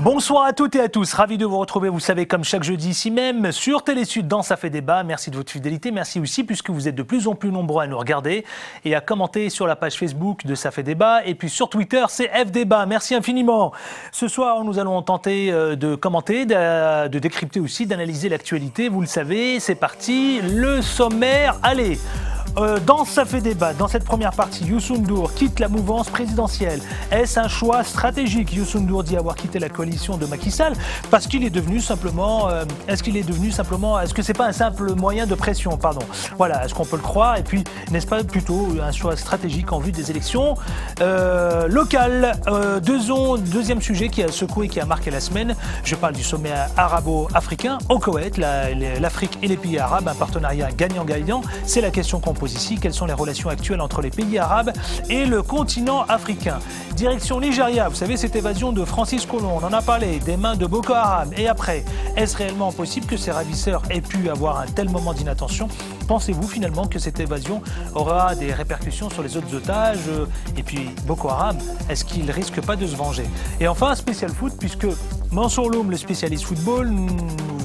Bonsoir à toutes et à tous, ravi de vous retrouver, vous savez, comme chaque jeudi ici même, sur Télésud dans Ça fait débat. Merci de votre fidélité, merci aussi puisque vous êtes de plus en plus nombreux à nous regarder et à commenter sur la page Facebook de Ça fait débat et puis sur Twitter, c'est FDébat. Merci infiniment. Ce soir, nous allons tenter de commenter, de décrypter aussi, d'analyser l'actualité. Vous le savez, c'est parti, le sommaire, allez. Dans Ça fait débat, dans cette première partie, Youssou N'Dour quitte la mouvance présidentielle. Est-ce un choix stratégique? Youssou N'Dour dit avoir quitté la coalition de Macky Sall parce qu'il est devenu simplement... est-ce que c'est pas un simple moyen de pression, pardon. Voilà, est-ce qu'on peut le croire? Et puis, n'est-ce pas plutôt un choix stratégique en vue des élections locales? Deuxième sujet qui a secoué, qui a marqué la semaine. Je parle du sommet arabo-africain au Koweït. L'Afrique et les pays arabes, un partenariat gagnant-gagnant. C'est la question qu'on pose ici. Quelles sont les relations actuelles entre les pays arabes et le continent africain? Direction Nigeria, vous savez, cette évasion de Francis Collomb, on en a parlé, des mains de Boko Haram. Et après, est-ce réellement possible que ces ravisseurs aient pu avoir un tel moment d'inattention? Pensez-vous finalement que cette évasion aura des répercussions sur les autres otages? Et puis Boko Haram, est-ce qu'il risque pas de se venger? Et enfin, un spécial foot, puisque Mansour Loum, le spécialiste football,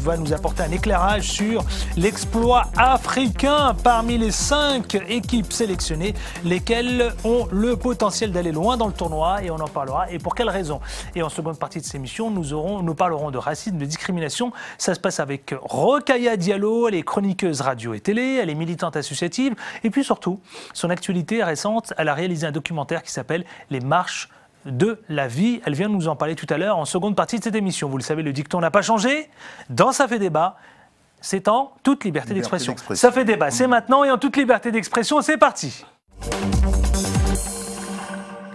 va nous apporter un éclairage sur l'exploit africain parmi les 5 équipes sélectionnées, lesquelles ont le potentiel d'aller loin dans le tournoi, et on en parlera. Et pour quelles raisons? Et en seconde partie de cette émission, nous parlerons de racisme, de discrimination. Ça se passe avec Rokhaya Diallo, elle est chroniqueuse radio et télé, elle est militante associative, et puis surtout, son actualité récente, elle a réalisé un documentaire qui s'appelle Les Marches de la vie. Elle vient de nous en parler tout à l'heure en seconde partie de cette émission. Vous le savez, le dicton n'a pas changé. Dans Ça fait débat, c'est en toute liberté d'expression. Ça fait débat, c'est maintenant et en toute liberté d'expression, c'est parti.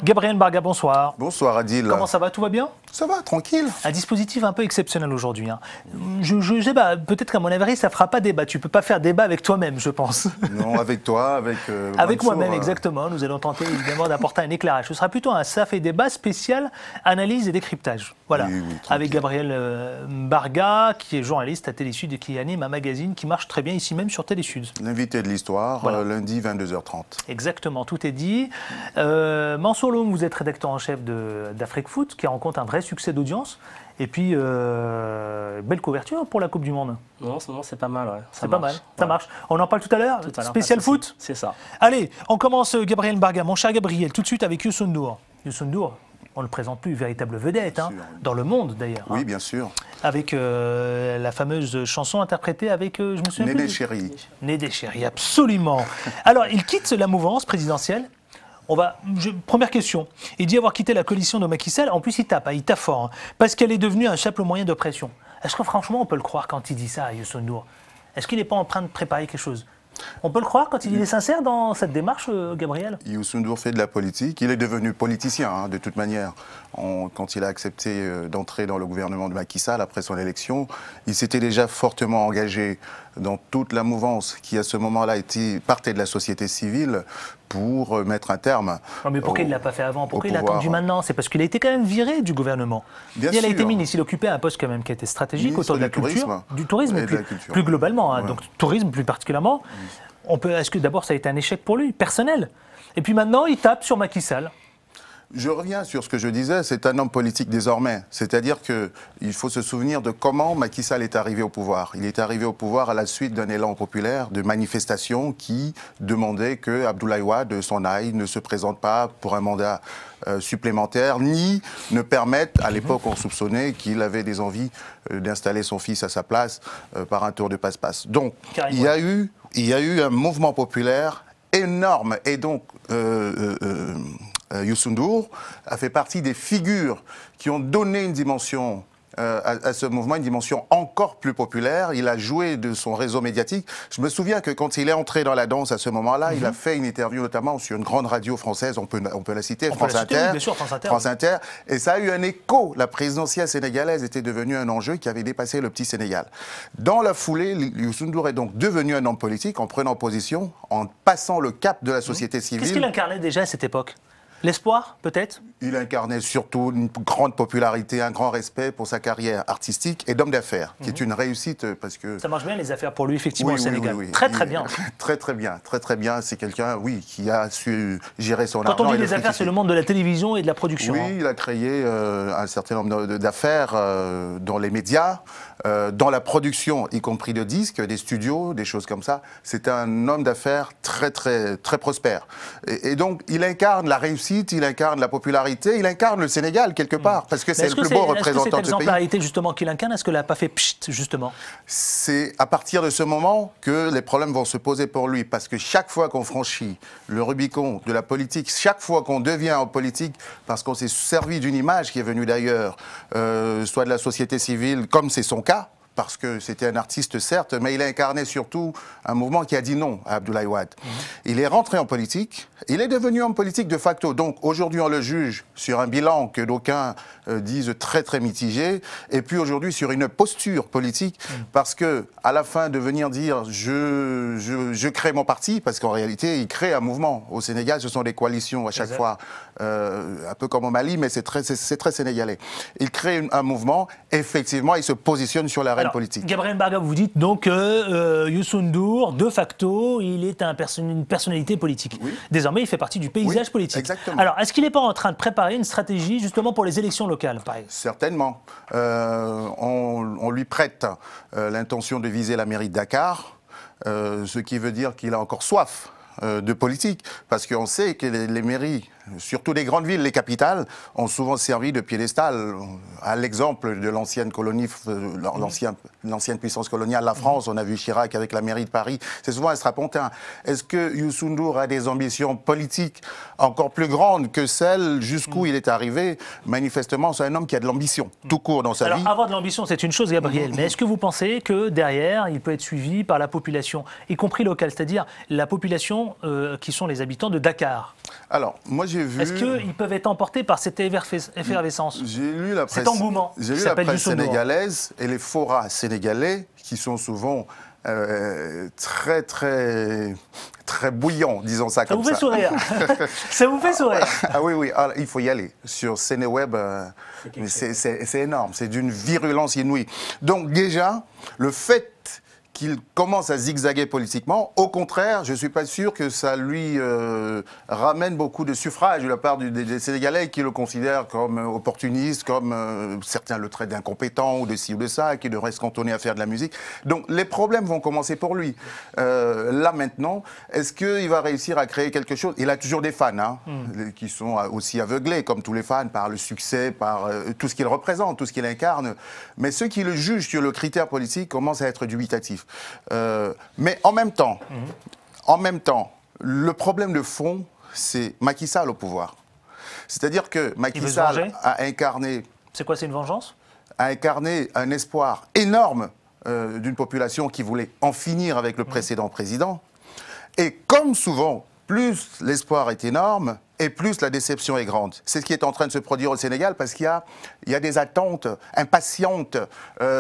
Gabriel Barga, bonsoir. Bonsoir Adil. Comment ça va? Tout va bien? Ça va, tranquille. Un dispositif un peu exceptionnel aujourd'hui. Hein. Je sais pas, peut-être qu'à mon avis, ça fera pas débat. Tu peux pas faire débat avec toi-même, je pense. Non, avec toi, avec avec moi-même, exactement. Nous allons tenter évidemment d'apporter un éclairage. Ce sera plutôt un Ça fait débat spécial analyse et décryptage. Voilà. Oui, avec Gabriel Barga, qui est journaliste à Télésud et qui anime un magazine qui marche très bien ici même sur Télésud. L'invité de l'histoire, voilà. Lundi 22h30. Exactement, tout est dit. Mansour Loum, vous êtes rédacteur en chef d'Afrique Foot, qui rencontre un vrai succès d'audience. Et puis, belle couverture pour la Coupe du Monde. Non, c'est pas mal. Ouais. C'est pas mal, ça marche. On en parle tout à l'heure. Spécial foot. C'est ça. Allez, on commence, Gabriel Barga, mon cher Gabriel, tout de suite avec Youssou N'Dour. Youssou N'Dour, on ne le présente plus, véritable vedette, hein, dans le monde d'ailleurs. Oui, hein, bien sûr. Avec la fameuse chanson interprétée avec, je me souviens Nédé plus. Chéri. Nédé Chéri, absolument. Alors, il quitte la mouvance présidentielle. Première question. Il dit avoir quitté la coalition de Macky Sall. En plus, il tape fort, hein, parce qu'elle est devenue un simple moyen de pression. Est-ce que franchement, on peut le croire quand il dit ça à Youssou N'Dour? Est-ce qu'il n'est pas en train de préparer quelque chose? On peut le croire quand il est sincère dans cette démarche, Gabriel? Youssou N'Dour fait de la politique. Il est devenu politicien, hein, de toute manière. Quand il a accepté d'entrer dans le gouvernement de Macky Sall après son élection, il s'était déjà fortement engagé dans toute la mouvance qui, à ce moment-là, partait de la société civile pour mettre un terme. Non, mais pourquoi il ne l'a pas fait avant? Pourquoi il a attendu maintenant? C'est parce qu'il a été quand même viré du gouvernement. Bien il sûr. a été ministre. Il occupait un poste quand même qui était stratégique autour de la culture, du tourisme, et plus globalement. Hein, ouais. Donc tourisme plus particulièrement. Est-ce que d'abord ça a été un échec pour lui, personnel? Et puis maintenant, il tape sur Macky Sall. Je reviens sur ce que je disais, c'est un homme politique désormais. C'est-à-dire qu'il faut se souvenir de comment Macky Sall est arrivé au pouvoir. Il est arrivé au pouvoir à la suite d'un élan populaire, de manifestations qui demandaient que Abdoulaye Wade s'en aille, ne se présente pas pour un mandat supplémentaire, ni ne permette, à l'époque on soupçonnait qu'il avait des envies d'installer son fils à sa place par un tour de passe-passe. Donc il y a eu un mouvement populaire énorme et donc Youssou N'Dour a fait partie des figures qui ont donné une dimension à ce mouvement, une dimension encore plus populaire. Il a joué de son réseau médiatique. Je me souviens que quand il est entré dans la danse à ce moment-là, il a fait une interview notamment sur une grande radio française, on peut la citer, France Inter. Oui, bien sûr, France Inter. France Inter. Et ça a eu un écho. La présidentielle sénégalaise était devenue un enjeu qui avait dépassé le petit Sénégal. Dans la foulée, Youssou N'Dour est donc devenu un homme politique en prenant position, en passant le cap de la société civile. Qu'est-ce qu'il incarnait déjà à cette époque? L'espoir, peut-être? Il incarnait surtout une grande popularité, un grand respect pour sa carrière artistique et d'homme d'affaires, qui est une réussite parce que... Ça marche bien les affaires pour lui, effectivement, Oui, au Sénégal. oui. Très, très bien. Très, très bien. Très, très bien. C'est quelqu'un, oui, qui a su gérer son argent. Quand on dit et les affaires, c'est le monde de la télévision et de la production. Oui, il a créé un certain nombre d'affaires dans les médias, dans la production, y compris de disques, des studios, des choses comme ça. C'est un homme d'affaires très, très, très prospère. Et donc, il incarne la réussite, il incarne la popularité, il incarne le Sénégal, quelque part, parce que c'est le plus beau représentant de ce pays. Est-ce que cette exemplarité, justement, qu'il incarne, est-ce que n'a pas fait pchit, justement? C'est à partir de ce moment que les problèmes vont se poser pour lui, parce que chaque fois qu'on franchit le Rubicon de la politique, chaque fois qu'on devient en politique, parce qu'on s'est servi d'une image qui est venue d'ailleurs, soit de la société civile, comme c'est son cas, parce que c'était un artiste, certes, mais il a incarné surtout un mouvement qui a dit non à Abdoulaye Wade. Il est rentré en politique, il est devenu homme politique de facto. Donc aujourd'hui, on le juge sur un bilan que d'aucuns disent très très mitigé, et puis aujourd'hui sur une posture politique, parce que à la fin de venir dire je crée mon parti, parce qu'en réalité, il crée un mouvement. Au Sénégal, ce sont des coalitions à chaque fois, un peu comme au Mali, mais c'est très sénégalais. Il crée un mouvement, effectivement, il se positionne sur l'arène politique. Gabriel Mbarga, vous dites donc que Youssou N'Dour, de facto, il est une personnalité politique. Oui. Désormais, il fait partie du paysage politique. Exactement. Alors, est-ce qu'il n'est pas en train de préparer une stratégie justement pour les élections locales, par exemple? Certainement. On lui prête l'intention de viser la mairie de Dakar, ce qui veut dire qu'il a encore soif de politique, parce qu'on sait que les mairies, surtout les grandes villes, les capitales, ont souvent servi de piédestal. À l'exemple de l'ancienne colonie, l'ancienne puissance coloniale, la France, on a vu Chirac avec la mairie de Paris, c'est souvent un strapontin. Est-ce que Youssou N'Dour a des ambitions politiques encore plus grandes que celles jusqu'où il est arrivé? Manifestement, c'est un homme qui a de l'ambition, tout court dans sa vie. Alors, avoir de l'ambition, c'est une chose, Gabriel, mais est-ce que vous pensez que derrière, il peut être suivi par la population, y compris locale, c'est-à-dire la population qui sont les habitants de Dakar? Alors, moi j'ai vu... Est-ce qu'ils peuvent être emportés par cette effervescence? J'ai lu la presse, cet engouement. J'ai lu la presse sénégalaise et les forats sénégalais qui sont souvent très, très, très bouillants, disons ça comme ça. Ça vous fait sourire. Ça vous fait sourire. Ah oui, oui, alors, il faut y aller. Sur Sénéweb, c'est énorme, c'est d'une virulence inouïe. Donc déjà, le fait qu'il commence à zigzaguer politiquement. Au contraire, je ne suis pas sûr que ça lui ramène beaucoup de suffrages de la part des Sénégalais qui le considèrent comme opportuniste, comme certains le traitent d'incompétent ou de ci ou de ça, qui devrait se cantonner à faire de la musique. Donc les problèmes vont commencer pour lui. Là maintenant, est-ce qu'il va réussir à créer quelque chose? Il a toujours des fans hein, qui sont aussi aveuglés, comme tous les fans, par le succès, par tout ce qu'il représente, tout ce qu'il incarne. Mais ceux qui le jugent sur le critère politique commencent à être dubitatifs. Mais en même temps, le problème de fond, c'est Macky Sall au pouvoir. C'est-à-dire que Macky Sall a incarné... C'est quoi, c'est une vengeance? A incarné un espoir énorme d'une population qui voulait en finir avec le précédent président. Et comme souvent, plus l'espoir est énorme, et plus la déception est grande. C'est ce qui est en train de se produire au Sénégal parce qu'il y a des attentes impatientes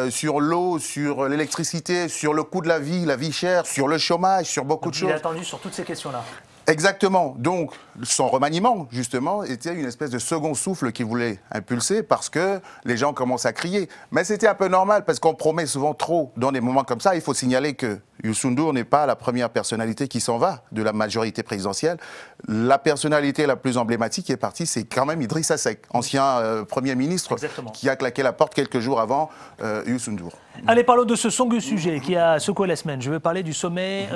sur l'eau, sur l'électricité, sur le coût de la vie chère, sur le chômage, sur beaucoup de choses. Il est attendu sur toutes ces questions-là. Exactement. Donc, son remaniement, justement, était une espèce de second souffle qu'il voulait impulser parce que les gens commencent à crier. Mais c'était un peu normal parce qu'on promet souvent trop dans des moments comme ça. Il faut signaler que Youssou N'Dour n'est pas la première personnalité qui s'en va de la majorité présidentielle. La personnalité la plus emblématique qui est partie, c'est quand même Idrissa Seck, ancien Premier ministre, qui a claqué la porte quelques jours avant Youssou N'Dour. Allez, parlons de ce songe sujet qui a secoué la semaine. Je veux parler du sommet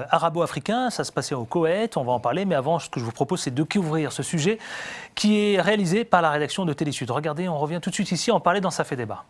arabo-africain. Ça se passait au Koweït, on va en parler. Mais avant, ce que je vous propose, c'est de découvrir ce sujet qui est réalisé par la rédaction de Télésud. Regardez, on revient tout de suite ici en parler dans Ça fait débat.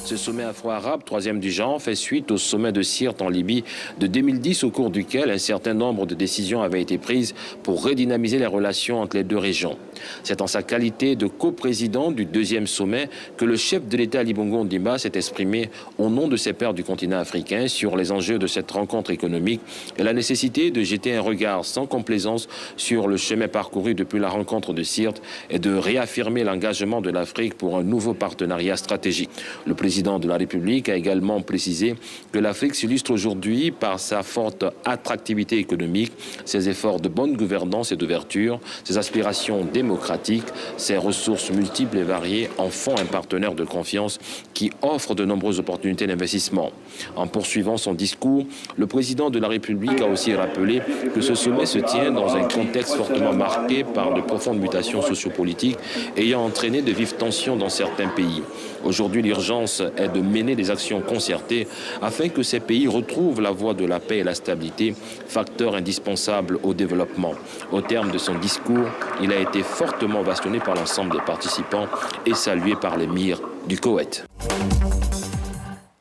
Ce sommet afro-arabe, troisième du genre, fait suite au sommet de Sirte en Libye de 2010, au cours duquel un certain nombre de décisions avaient été prises pour redynamiser les relations entre les deux régions. C'est en sa qualité de coprésident du deuxième sommet que le chef de l'État Ali Bongo Ondimba s'est exprimé au nom de ses pairs du continent africain sur les enjeux de cette rencontre économique et la nécessité de jeter un regard sans complaisance sur le chemin parcouru depuis la rencontre de Sirte et de réaffirmer l'engagement de l'Afrique pour un nouveau partenariat stratégique. Le président de la République a également précisé que l'Afrique s'illustre aujourd'hui par sa forte attractivité économique, ses efforts de bonne gouvernance et d'ouverture, ses aspirations démocratiques, ses ressources multiples et variées en font un partenaire de confiance qui offre de nombreuses opportunités d'investissement. En poursuivant son discours, le président de la République a aussi rappelé que ce sommet se tient dans un contexte fortement marqué par de profondes mutations sociopolitiques ayant entraîné de vives tensions dans certains pays. Aujourd'hui, l'urgence est de mener des actions concertées afin que ces pays retrouvent la voie de la paix et la stabilité, facteur indispensable au développement. Au terme de son discours, il a été fortement ovationné par l'ensemble des participants et salué par l'émir du Koweït.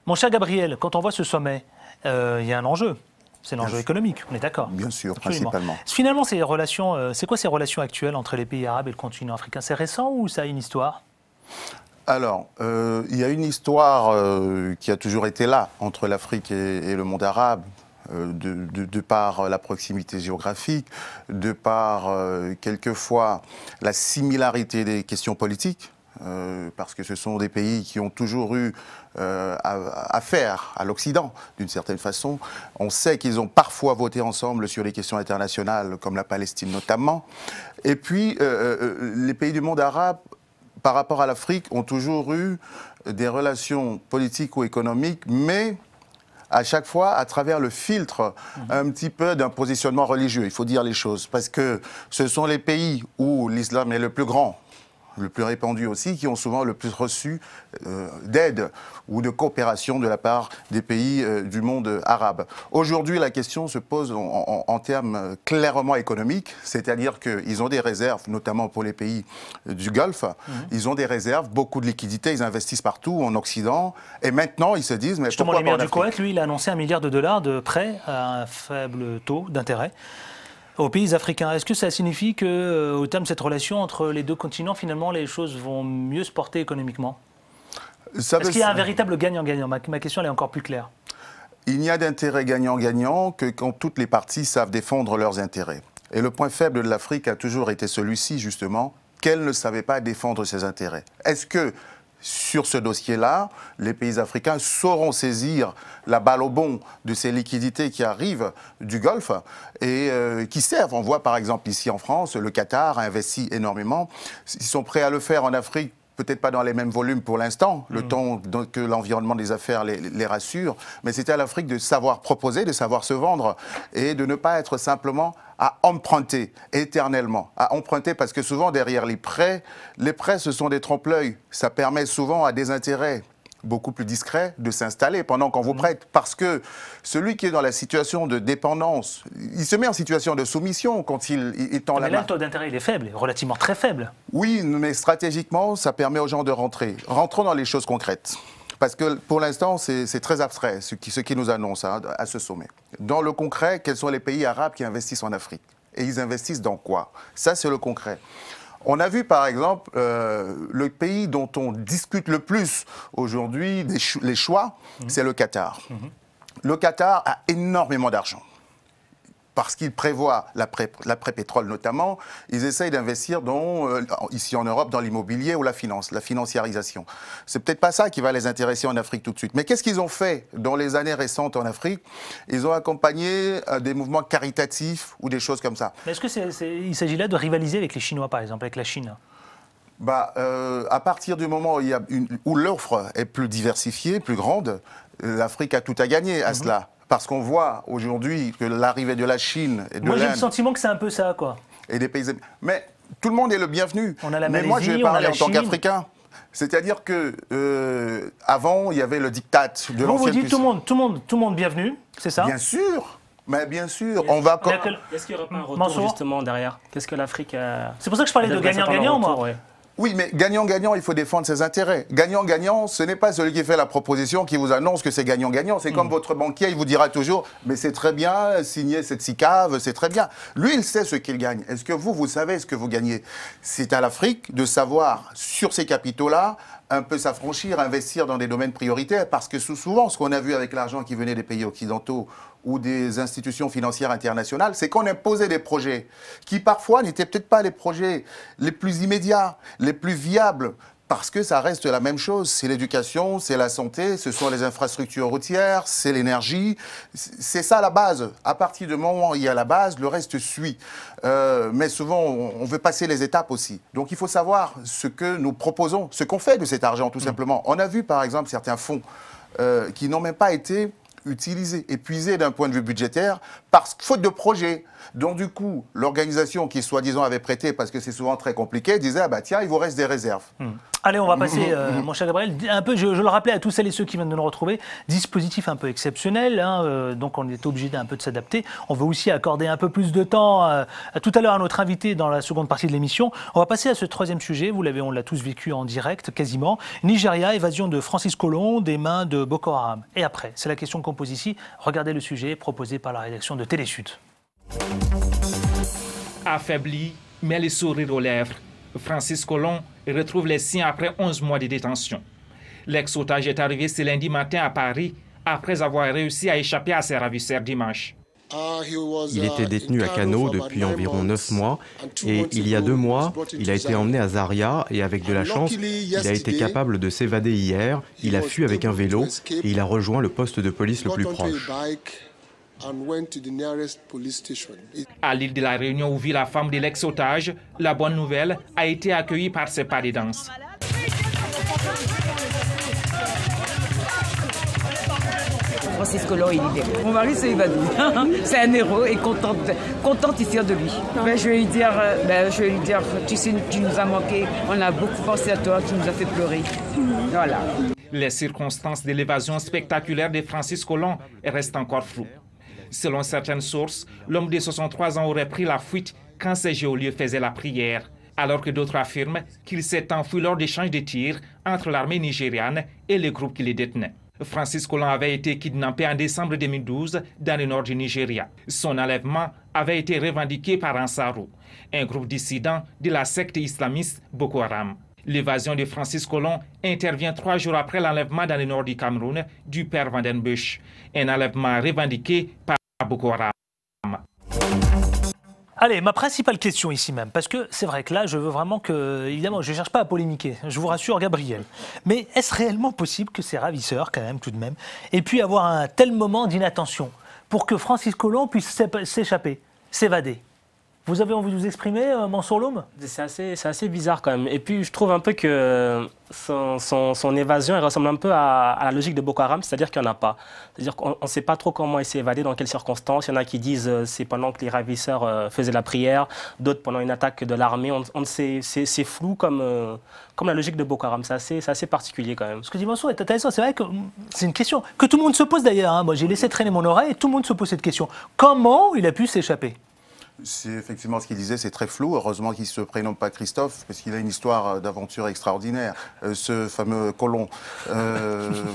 Mon cher Gabriel, quand on voit ce sommet, il y a un enjeu. C'est l'enjeu économique, on est d'accord? Bien sûr, absolument. Principalement. Finalement, c'est quoi ces relations actuelles entre les pays arabes et le continent africain? C'est récent ou ça a une histoire? Alors, il y a une histoire qui a toujours été là entre l'Afrique et le monde arabe, de par la proximité géographique, de par quelquefois la similarité des questions politiques. Parce que ce sont des pays qui ont toujours eu affaire à l'Occident, d'une certaine façon. On sait qu'ils ont parfois voté ensemble sur les questions internationales, comme la Palestine notamment. Et puis, les pays du monde arabe, par rapport à l'Afrique, ont toujours eu des relations politiques ou économiques, mais à chaque fois à travers le filtre un petit peu d'un positionnement religieux. Il faut dire les choses, parce que ce sont les pays où l'islam est le plus grand, le plus répandu aussi, qui ont souvent le plus reçu d'aide ou de coopération de la part des pays du monde arabe. Aujourd'hui, la question se pose en termes clairement économiques, c'est-à-dire qu'ils ont des réserves, notamment pour les pays du Golfe, ils ont des réserves, beaucoup de liquidités, ils investissent partout en Occident, et maintenant ils se disent, mais justement, pourquoi pas en l'émir du Afrique ? Koweït, lui, il a annoncé $1 milliard de prêts à un faible taux d'intérêt aux pays africains. Est-ce que ça signifie qu'au terme de cette relation entre les deux continents, finalement, les choses vont mieux se porter économiquement? Est-ce qu'il y a un véritable gagnant-gagnant? Ma question elle est encore plus claire. Il n'y a d'intérêt gagnant-gagnant que quand toutes les parties savent défendre leurs intérêts. Et le point faible de l'Afrique a toujours été celui-ci, justement, qu'elle ne savait pas défendre ses intérêts. Est-ce que sur ce dossier-là, les pays africains sauront saisir la balle au bond de ces liquidités qui arrivent du Golfe et qui servent. On voit par exemple ici en France, le Qatar a investi énormément. Ils sont prêts à le faire en Afrique, peut-être pas dans les mêmes volumes pour l'instant, le temps que l'environnement des affaires les rassure, mais c'était à l'Afrique de savoir proposer, de savoir se vendre et de ne pas être simplement à emprunter éternellement, à emprunter parce que souvent derrière les prêts ce sont des trompe-l'œil, ça permet souvent à des intérêts beaucoup plus discrets de s'installer pendant qu'on vous prête. Parce que celui qui est dans la situation de dépendance, il se met en situation de soumission quand il tend la main. Mais là, le taux d'intérêt, il est faible, relativement très faible. Oui, mais stratégiquement, ça permet aux gens de rentrer. Rentrons dans les choses concrètes. Parce que pour l'instant, c'est très abstrait ce qui nous annonce à ce sommet. Dans le concret, quels sont les pays arabes qui investissent en Afrique? Et ils investissent dans quoi? Ça, c'est le concret. On a vu par exemple le pays dont on discute le plus aujourd'hui les choix, c'est le Qatar. Le Qatar a énormément d'argent. Parce qu'ils prévoient l'après-pétrole notamment, ils essayent d'investir ici en Europe dans l'immobilier ou la finance, la financiarisation. C'est peut-être pas ça qui va les intéresser en Afrique tout de suite. Mais qu'est-ce qu'ils ont fait dans les années récentes en Afrique? Ils ont accompagné des mouvements caritatifs ou des choses comme ça. Est-ce qu'il s'agit là de rivaliser avec les Chinois, par exemple, avec la Chine? À partir du moment où l'offre est plus diversifiée, plus grande, l'Afrique a tout à gagner à cela. Parce qu'on voit aujourd'hui que l'arrivée de la Chine et de l'Inde... Moi, j'ai le sentiment que c'est un peu ça, quoi. Et des pays... Mais tout le monde est le bienvenu. On a la Mais Malaisie, moi, je vais parler en tant Chine. qu'Africain. C'est-à-dire que avant, il y avait le diktat de l'ancienne Vous dites puissance. tout le monde bienvenu, c'est ça? Bien sûr. Mais bien sûr, Est-ce qu'il n'y aurait pas un retour Mansour justement derrière? Qu'est-ce que l'Afrique a... C'est pour ça que je parlais de gagnant-gagnant, moi. Ouais. Oui, mais gagnant-gagnant, il faut défendre ses intérêts. Gagnant-gagnant, ce n'est pas celui qui fait la proposition qui vous annonce que c'est gagnant-gagnant. C'est comme votre banquier, il vous dira toujours « mais c'est très bien, signer cette SICAV, c'est très bien ». Lui, il sait ce qu'il gagne. Est-ce que vous savez ce que vous gagnez? C'est à l'Afrique de savoir, sur ces capitaux-là, un peu s'affranchir, investir dans des domaines prioritaires, parce que souvent, ce qu'on a vu avec l'argent qui venait des pays occidentaux ou des institutions financières internationales, c'est qu'on imposait des projets qui parfois n'étaient peut-être pas les projets les plus immédiats, les plus viables, parce que ça reste la même chose. C'est l'éducation, c'est la santé, ce sont les infrastructures routières, c'est l'énergie. C'est ça la base. À partir du moment où il y a la base, le reste suit. Mais souvent, on veut passer les étapes aussi. Donc il faut savoir ce que nous proposons, ce qu'on fait de cet argent, tout simplement. On a vu, par exemple, certains fonds qui n'ont même pas été utilisés, épuisés d'un point de vue budgétaire, faute de projet. Donc du coup, l'organisation qui soi-disant avait prêté, parce que c'est souvent très compliqué, disait « ah bah tiens, il vous reste des réserves ». Allez, on va passer, mon cher Gabriel, un peu, je le rappelais à tous celles et ceux qui viennent de nous retrouver, dispositif un peu exceptionnel, hein, donc on est obligé d'un peu de s'adapter. On veut aussi accorder un peu plus de temps tout à l'heure à notre invité dans la seconde partie de l'émission. On va passer à ce troisième sujet, on l'a tous vécu en direct quasiment. Nigeria, évasion de Francis Collomb des mains de Boko Haram. Et après, c'est la question qu'on pose ici. Regardez le sujet proposé par la rédaction de Télésud. Affaibli, mais les sourires aux lèvres, Francis Collomb retrouve les siens après 11 mois de détention. L'ex-otage est arrivé ce lundi matin à Paris après avoir réussi à échapper à ses ravisseurs dimanche. Il était détenu à Kano depuis environ 9 mois et il y a 2 mois, il a été emmené à Zaria et avec de la chance, il a été capable de s'évader hier. Il a fui avec un vélo et il a rejoint le poste de police le plus proche. À l'île de la Réunion où vit la femme de l'ex-otage, la bonne nouvelle a été accueillie par ses pas de danse. Francis Collomb est libéré. Mon mari s'est évadé. C'est un héros et contente ici de lui. Je vais lui dire, tu sais, tu nous as manqué, on a beaucoup pensé à toi, tu nous as fait pleurer. Voilà. Les circonstances de l'évasion spectaculaire de Francis Collomb restent encore floues. Selon certaines sources, l'homme de 63 ans aurait pris la fuite quand ses geôliers faisaient la prière, alors que d'autres affirment qu'il s'est enfui lors d'échanges de tirs entre l'armée nigériane et les groupes qui les détenaient. Francis Collomb avait été kidnappé en décembre 2012 dans le nord du Nigeria. Son enlèvement avait été revendiqué par Ansarou, un groupe dissident de la secte islamiste Boko Haram. L'évasion de Francis Collomb intervient 3 jours après l'enlèvement dans le nord du Cameroun du père Vandenbush, un enlèvement revendiqué par Boko Haram. Allez, ma principale question ici même, parce que c'est vrai que là, je veux vraiment que, évidemment, je ne cherche pas à polémiquer, je vous rassure, Gabriel. Mais est-ce réellement possible que ces ravisseurs, quand même, tout de même, aient pu avoir un tel moment d'inattention pour que Francis Collomb puisse s'échapper, s'évader? Vous avez envie de vous exprimer, Mansour Lhomme? C'est assez bizarre quand même. Et puis je trouve un peu que son évasion elle ressemble un peu à la logique de Boko Haram, c'est-à-dire qu'il n'y en a pas. C'est-à-dire qu'on ne sait pas trop comment il s'est évadé, dans quelles circonstances. Il y en a qui disent c'est pendant que les ravisseurs faisaient la prière, d'autres pendant une attaque de l'armée. C'est flou comme la logique de Boko Haram. C'est assez particulier quand même. Ce que dit Mansour est intéressant. C'est vrai que c'est une question que tout le monde se pose d'ailleurs. Hein. Moi j'ai laissé traîner mon oreille et tout le monde se pose cette question. Comment il a pu s'échapper? C'est effectivement ce qu'il disait, c'est très flou. Heureusement qu'il ne se prénomme pas Christophe, parce qu'il a une histoire d'aventure extraordinaire, ce fameux Collomb.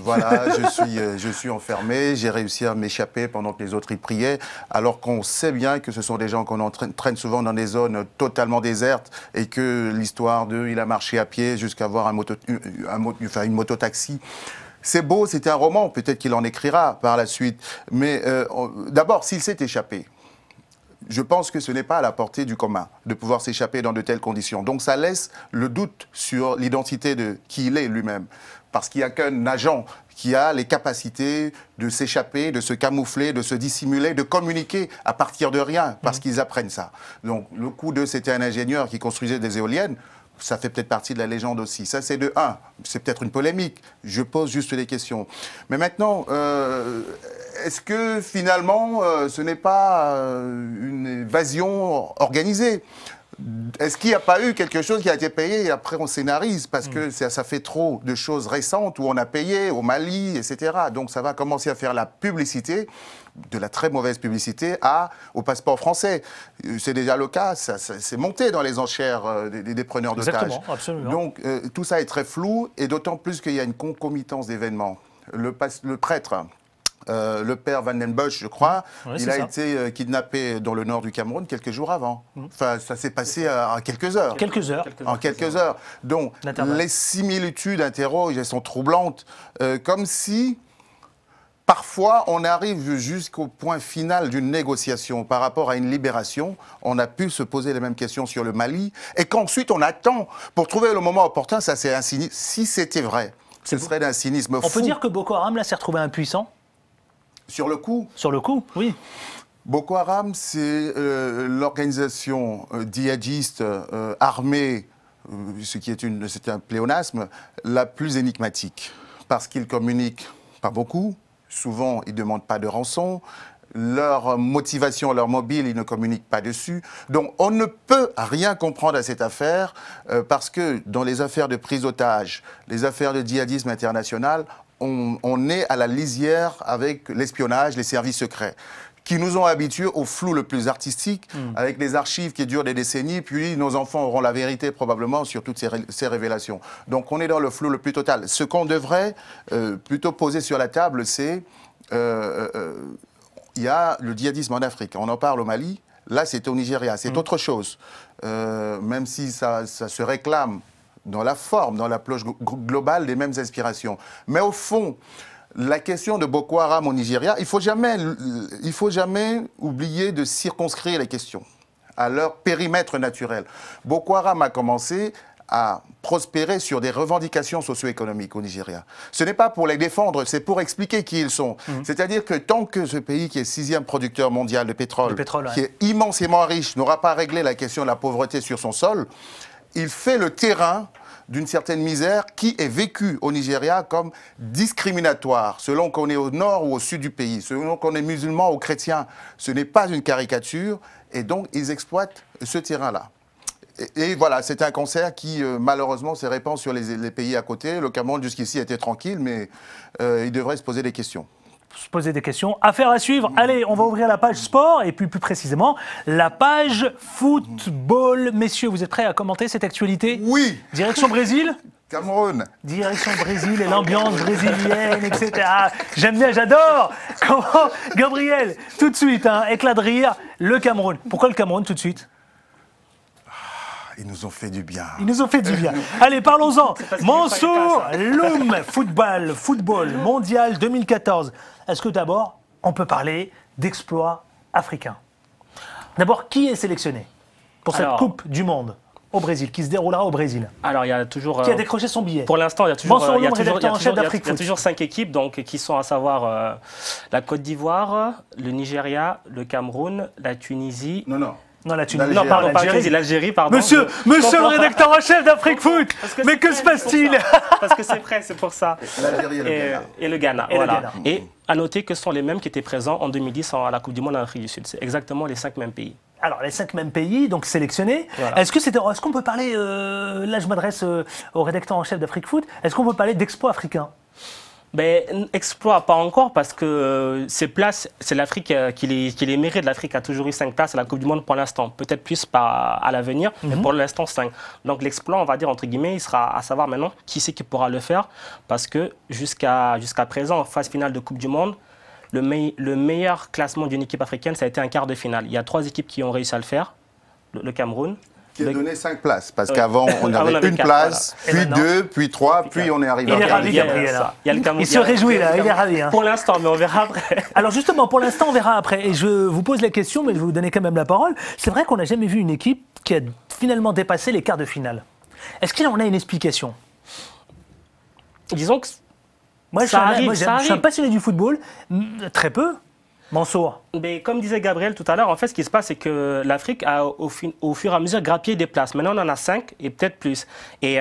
Voilà, je suis enfermé, j'ai réussi à m'échapper pendant que les autres y priaient, alors qu'on sait bien que ce sont des gens qu'on entraîne souvent dans des zones totalement désertes, et que l'histoire d'eux, il a marché à pied jusqu'à avoir une moto-taxi. C'est beau, c'était un roman, peut-être qu'il en écrira par la suite. Mais d'abord, s'il s'est échappé, je pense que ce n'est pas à la portée du commun de pouvoir s'échapper dans de telles conditions. Donc ça laisse le doute sur l'identité de qui il est lui-même. Parce qu'il n'y a qu'un agent qui a les capacités de s'échapper, de se camoufler, de se dissimuler, de communiquer à partir de rien, parce qu'ils apprennent ça. Donc le coup de c'était un ingénieur qui construisait des éoliennes, ça fait peut-être partie de la légende aussi. Ça, c'est de un. C'est peut-être une polémique. Je pose juste des questions. Mais maintenant, est-ce que finalement, ce n'est pas une évasion organisée? Est-ce qu'il n'y a pas eu quelque chose qui a été payé et après on scénarise parce que ça fait trop de choses récentes où on a payé au Mali, etc. Donc ça va commencer à faire la publicité, de la très mauvaise publicité, au passeport français. C'est déjà le cas, c'est monté dans les enchères des preneurs d'otages. Exactement, absolument. Donc tout ça est très flou et d'autant plus qu'il y a une concomitance d'événements. Le prêtre... le père Van den Bosch, je crois, il a été kidnappé dans le nord du Cameroun quelques jours avant. Enfin, ça s'est passé en quelques heures. En quelques heures. Donc, les similitudes interrogent, elles sont troublantes, comme si... Parfois, on arrive jusqu'au point final d'une négociation par rapport à une libération. On a pu se poser les mêmes questions sur le Mali. Et qu'ensuite, on attend pour trouver le moment opportun. Ça, c'est un cynisme. Si c'était vrai, ce serait d'un cynisme fou. On peut dire que Boko Haram, là, s'est retrouvé impuissant? Sur le coup? Sur le coup, oui. Boko Haram, c'est l'organisation djihadiste armée, ce qui est c'est un pléonasme, la plus énigmatique. Parce qu'ils communiquent pas beaucoup, souvent ils ne demandent pas de rançon, leur motivation, leur mobile, ils ne communiquent pas dessus. Donc on ne peut rien comprendre à cette affaire parce que dans les affaires de prise d'otages, les affaires de djihadisme international, on est à la lisière avec l'espionnage, les services secrets, qui nous ont habitués au flou le plus artistique, avec des archives qui durent des décennies, puis nos enfants auront la vérité probablement sur toutes ces révélations. Donc on est dans le flou le plus total. Ce qu'on devrait plutôt poser sur la table, c'est... il y a le djihadisme en Afrique, on en parle au Mali, là c'est au Nigeria, c'est autre chose. Même si ça se réclame dans la forme, dans l'approche globale des mêmes inspirations. Mais au fond, la question de Boko Haram au Nigeria, il ne faut jamais oublier de circonscrire les questions à leur périmètre naturel. Boko Haram a commencé à prospérer sur des revendications socio-économiques au Nigeria. Ce n'est pas pour les défendre, c'est pour expliquer qui ils sont. C'est-à-dire que tant que ce pays qui est 6e producteur mondial de pétrole, qui est immensément riche, n'aura pas réglé la question de la pauvreté sur son sol, il fait le terrain d'une certaine misère qui est vécue au Nigeria comme discriminatoire, selon qu'on est au nord ou au sud du pays, selon qu'on est musulman ou chrétien. Ce n'est pas une caricature, et donc ils exploitent ce terrain-là. Et voilà, c'est un cancer qui, malheureusement, se répand sur les pays à côté. Le Cameroun, jusqu'ici, était tranquille, mais il devrait se poser des questions. Se poser des questions. Affaire à suivre. Allez, on va ouvrir la page sport et puis plus précisément la page football. Messieurs, vous êtes prêts à commenter cette actualité? Oui. Direction Brésil? Cameroun. Direction Brésil et l'ambiance brésilienne, etc. J'aime bien, j'adore. Comment, Gabriel, tout de suite, éclat de rire, le Cameroun. Pourquoi le Cameroun tout de suite? Ils nous ont fait du bien. Ils nous ont fait du bien. Allez, parlons-en. Mansour Loum, football mondial 2014. Est-ce que d'abord, on peut parler d'exploit africain? D'abord, qui est sélectionné pour cette Coupe du Monde au Brésil, qui se déroulera au Brésil? Alors, il y a toujours... Qui a décroché son billet? Pour l'instant, il y a toujours... Mansour Loum, rédacteur en chef d'Afrique Foot. Il y a toujours 5 équipes donc, qui sont à savoir la Côte d'Ivoire, le Nigeria, le Cameroun, la Tunisie... Non, la Tunisie. Non, pardon, pas l'Algérie, pardon. Monsieur le rédacteur en chef d'Afrique Foot, mais que se passe-t-il? Parce que c'est prêt, c'est pour ça. L'Algérie et le Ghana. Voilà. Et à noter que ce sont les mêmes qui étaient présents en 2010 à la Coupe du Monde en Afrique du Sud. C'est exactement les 5 mêmes pays. Alors, les 5 mêmes pays, donc sélectionnés. Voilà. Est-ce qu'on peut parler, là je m'adresse au rédacteur en chef d'Afrique Foot, est-ce qu'on peut parler d'exploit africain? Ben, exploit, pas encore, parce que ces places, c'est l'Afrique qui les mérite. L'Afrique a toujours eu 5 places à la Coupe du Monde pour l'instant. Peut-être plus à l'avenir, mais pour l'instant 5. Donc l'exploit, on va dire, entre guillemets, il sera à savoir maintenant qui c'est qui pourra le faire. Parce que jusqu'à présent, en phase finale de Coupe du Monde, le meilleur classement d'une équipe africaine, ça a été un quart de finale. Il y a 3 équipes qui ont réussi à le faire. Le Cameroun. Qui a donné 5 places, parce qu'avant on avait une 4, place, voilà. Puis 2, puis 3, puis on est arrivé à... Il est ravi, Gabriel. Il se réjouit là, il est ravi. Pour l'instant, mais on verra après. Alors justement, pour l'instant, on verra après. Et je vous pose la question, mais je vais vous donner quand même la parole. C'est vrai qu'on n'a jamais vu une équipe qui a finalement dépassé les quarts de finale. Est-ce qu'il en a une explication? Disons que moi, je suis un passionné du football, très peu. Mansour. Mais comme disait Gabriel tout à l'heure, en fait, ce qui se passe, c'est que l'Afrique a, au fur et à mesure, grappillé des places. Maintenant, on en a 5 et peut-être plus. Et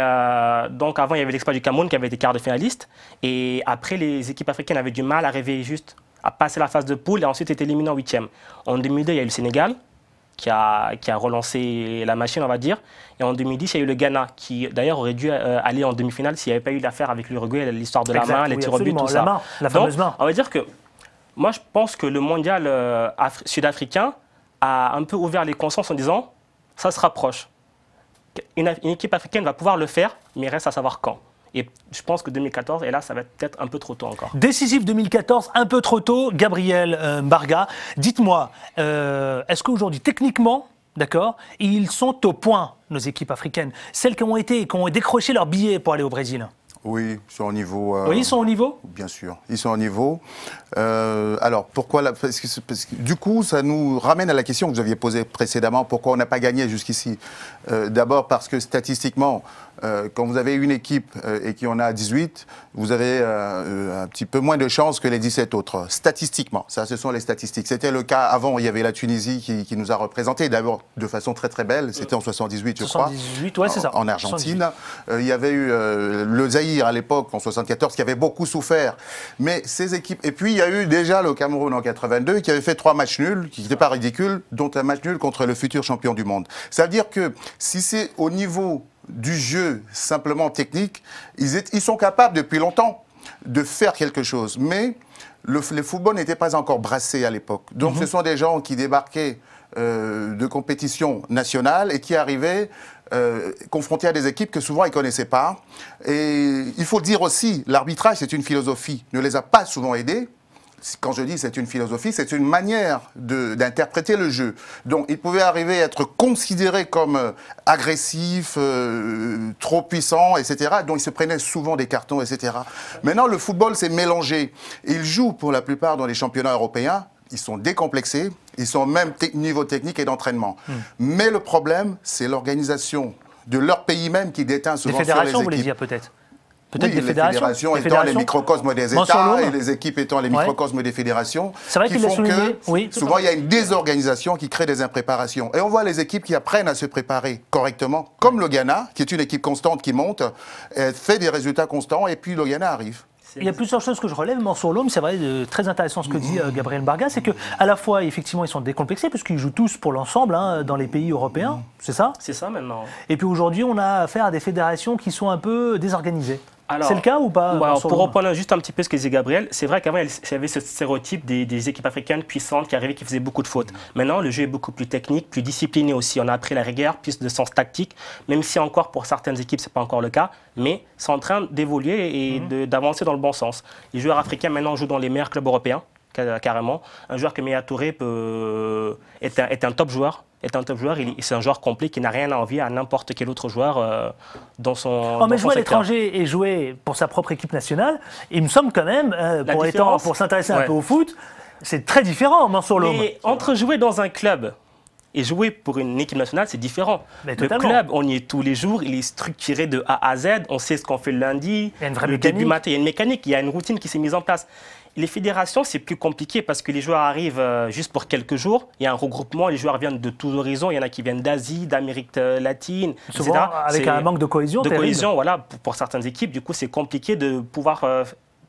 donc, avant, il y avait l'exploit du Cameroun qui avait été quart de finaliste. Et après, les équipes africaines avaient du mal à arriver juste à passer la phase de poule et ensuite étaient éliminées en 8e. En 2002, il y a eu le Sénégal qui a relancé la machine, on va dire. Et en 2010, il y a eu le Ghana, qui d'ailleurs aurait dû aller en demi-finale s'il n'y avait pas eu l'affaire avec l'Uruguay, l'histoire de la main, les tirs au but, tout ça. Main, la fameuse main. On va dire que moi, je pense que le mondial sud-africain a un peu ouvert les consciences en disant ça se rapproche. Une équipe africaine va pouvoir le faire, mais il reste à savoir quand. Et je pense que 2014, et là, ça va être peut-être un peu trop tôt encore. Décisif 2014, un peu trop tôt. Gabriel Mbarga, dites-moi, est-ce qu'aujourd'hui, techniquement, d'accord, ils sont au point, nos équipes africaines, celles qui ont décroché leur billet pour aller au Brésil? Oui, ils sont au niveau. Oui, ils sont au niveau? Bien sûr, ils sont au niveau. Alors, pourquoi parce que, du coup, ça nous ramène à la question que vous aviez posée précédemment, pourquoi on n'a pas gagné jusqu'ici. D'abord parce que statistiquement, quand vous avez une équipe et qu'il y en a 18, vous avez un petit peu moins de chances que les 17 autres. Statistiquement, ça, ce sont les statistiques. C'était le cas avant, il y avait la Tunisie qui nous a représentés, d'abord de façon très très belle, c'était en 78, je crois. 78, ouais, c'est ça. En Argentine. Il y avait eu le Zaïre à l'époque, en 74, qui avait beaucoup souffert. Mais ces équipes... Et puis, il y a eu déjà le Cameroun en 82, qui avait fait 3 matchs nuls, qui n'étaient pas ridicules, dont un match nul contre le futur champion du monde. Ça veut dire que si c'est au niveau du jeu simplement technique, ils sont capables depuis longtemps de faire quelque chose. Mais le football n'était pas encore brassé à l'époque. Donc ce sont des gens qui débarquaient de compétitions nationales et qui arrivaient confrontés à des équipes que souvent ils ne connaissaient pas. Et il faut dire aussi, l'arbitrage c'est une philosophie, ne les a pas souvent aidés. Quand je dis c'est une philosophie, c'est une manière d'interpréter le jeu. Donc, il pouvait arriver à être considéré comme agressif, trop puissant, etc. Donc, il se prenait souvent des cartons, etc. Maintenant, le football s'est mélangé. Ils jouent pour la plupart dans les championnats européens. Ils sont décomplexés. Ils sont même niveau technique et d'entraînement. Mais le problème, c'est l'organisation de leur pays même qui déteint souvent sur les équipes. Des fédérations, vous voulez dire peut-être? Oui, les fédérations étant les microcosmes des États et les équipes étant les microcosmes des fédérations, c'est vrai qui font que oui, souvent il y a une désorganisation qui crée des impréparations. Et on voit les équipes qui apprennent à se préparer correctement, comme le Ghana, qui est une équipe constante qui monte, fait des résultats constants, et puis le Ghana arrive. Il y a plusieurs choses que je relève, Mansour Loum, c'est vrai, très intéressant ce que dit Gabriel Mbarga, c'est qu'à la fois, effectivement, ils sont décomplexés, puisqu'ils jouent tous pour l'ensemble dans les pays européens, c'est ça? C'est ça maintenant. Et puis aujourd'hui, on a affaire à des fédérations qui sont un peu désorganisées. C'est le cas ou pas? Pour reprendre juste un petit peu ce que disait Gabriel, c'est vrai qu'avant, il y avait ce stéréotype des équipes africaines puissantes qui arrivaient, qui faisaient beaucoup de fautes. Maintenant, le jeu est beaucoup plus technique, plus discipliné aussi. On a appris la rigueur, plus de sens tactique, même si encore pour certaines équipes, ce n'est pas encore le cas, mais c'est en train d'évoluer et d'avancer dans le bon sens. Les joueurs africains maintenant jouent dans les meilleurs clubs européens, carrément. Un joueur comme Yaya Touré est un top joueur. C'est un joueur complet qui n'a rien à envier à n'importe quel autre joueur dans son mais jouer à l'étranger et jouer pour sa propre équipe nationale, il me semble quand même, pour s'intéresser un peu au foot, c'est très différent, Mansour Loum. Mais entre jouer dans un club et jouer pour une équipe nationale, c'est différent. Le club, on y est tous les jours, il est structuré de A à Z, on sait ce qu'on fait le lundi, il y a une vraie le début matin, il y a une mécanique, il y a une routine qui s'est mise en place. Les fédérations, c'est plus compliqué parce que les joueurs arrivent juste pour quelques jours. Il y a un regroupement, les joueurs viennent de tous horizons. Il y en a qui viennent d'Asie, d'Amérique latine, souvent etc. Avec un manque de cohésion. Voilà, pour certaines équipes. Du coup, c'est compliqué de pouvoir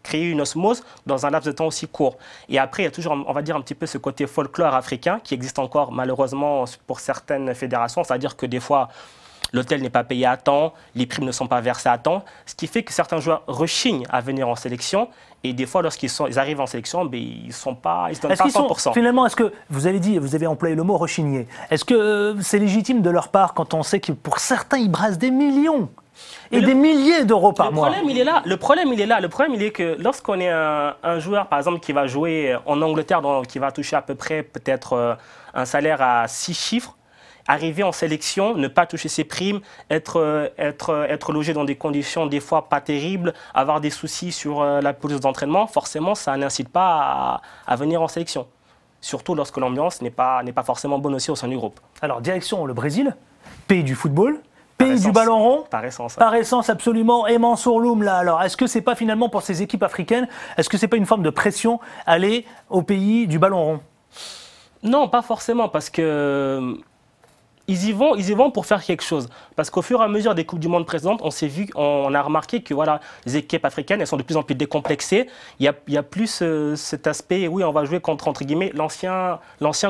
créer une osmose dans un laps de temps aussi court. Et après, il y a toujours, on va dire, un petit peu ce côté folklore africain qui existe encore malheureusement pour certaines fédérations. C'est-à-dire que des fois, l'hôtel n'est pas payé à temps, les primes ne sont pas versées à temps, ce qui fait que certains joueurs rechignent à venir en sélection. Et des fois, lorsqu'ils arrivent en sélection, ils ne se donnent pas à 100%. Finalement, est-ce que, vous avez employé le mot rechigner, est-ce que c'est légitime de leur part quand on sait que pour certains, ils brassent des millions et des milliers d'euros par mois? Le problème, il est que lorsqu'on est un joueur, par exemple, qui va jouer en Angleterre, qui va toucher à peu près peut-être un salaire à 6 chiffres, arriver en sélection, ne pas toucher ses primes, être logé dans des conditions des fois pas terribles, avoir des soucis sur la pelouse d'entraînement, forcément, ça n'incite pas à venir en sélection. Surtout lorsque l'ambiance n'est pas forcément bonne aussi au sein du groupe. Alors, direction le Brésil, pays du football, pays du ballon rond. Par essence. Par essence, absolument. Et Mansour Loum, là, alors, est-ce que c'est pas finalement pour ces équipes africaines, est-ce que c'est pas une forme de pression aller au pays du ballon rond? Non, pas forcément, parce que ils y vont pour faire quelque chose. Parce qu'au fur et à mesure des Coupes du Monde précédentes, on a remarqué que voilà, les équipes africaines, elles sont de plus en plus décomplexées. Il y a plus cet aspect, oui, on va jouer contre, entre guillemets, l'ancien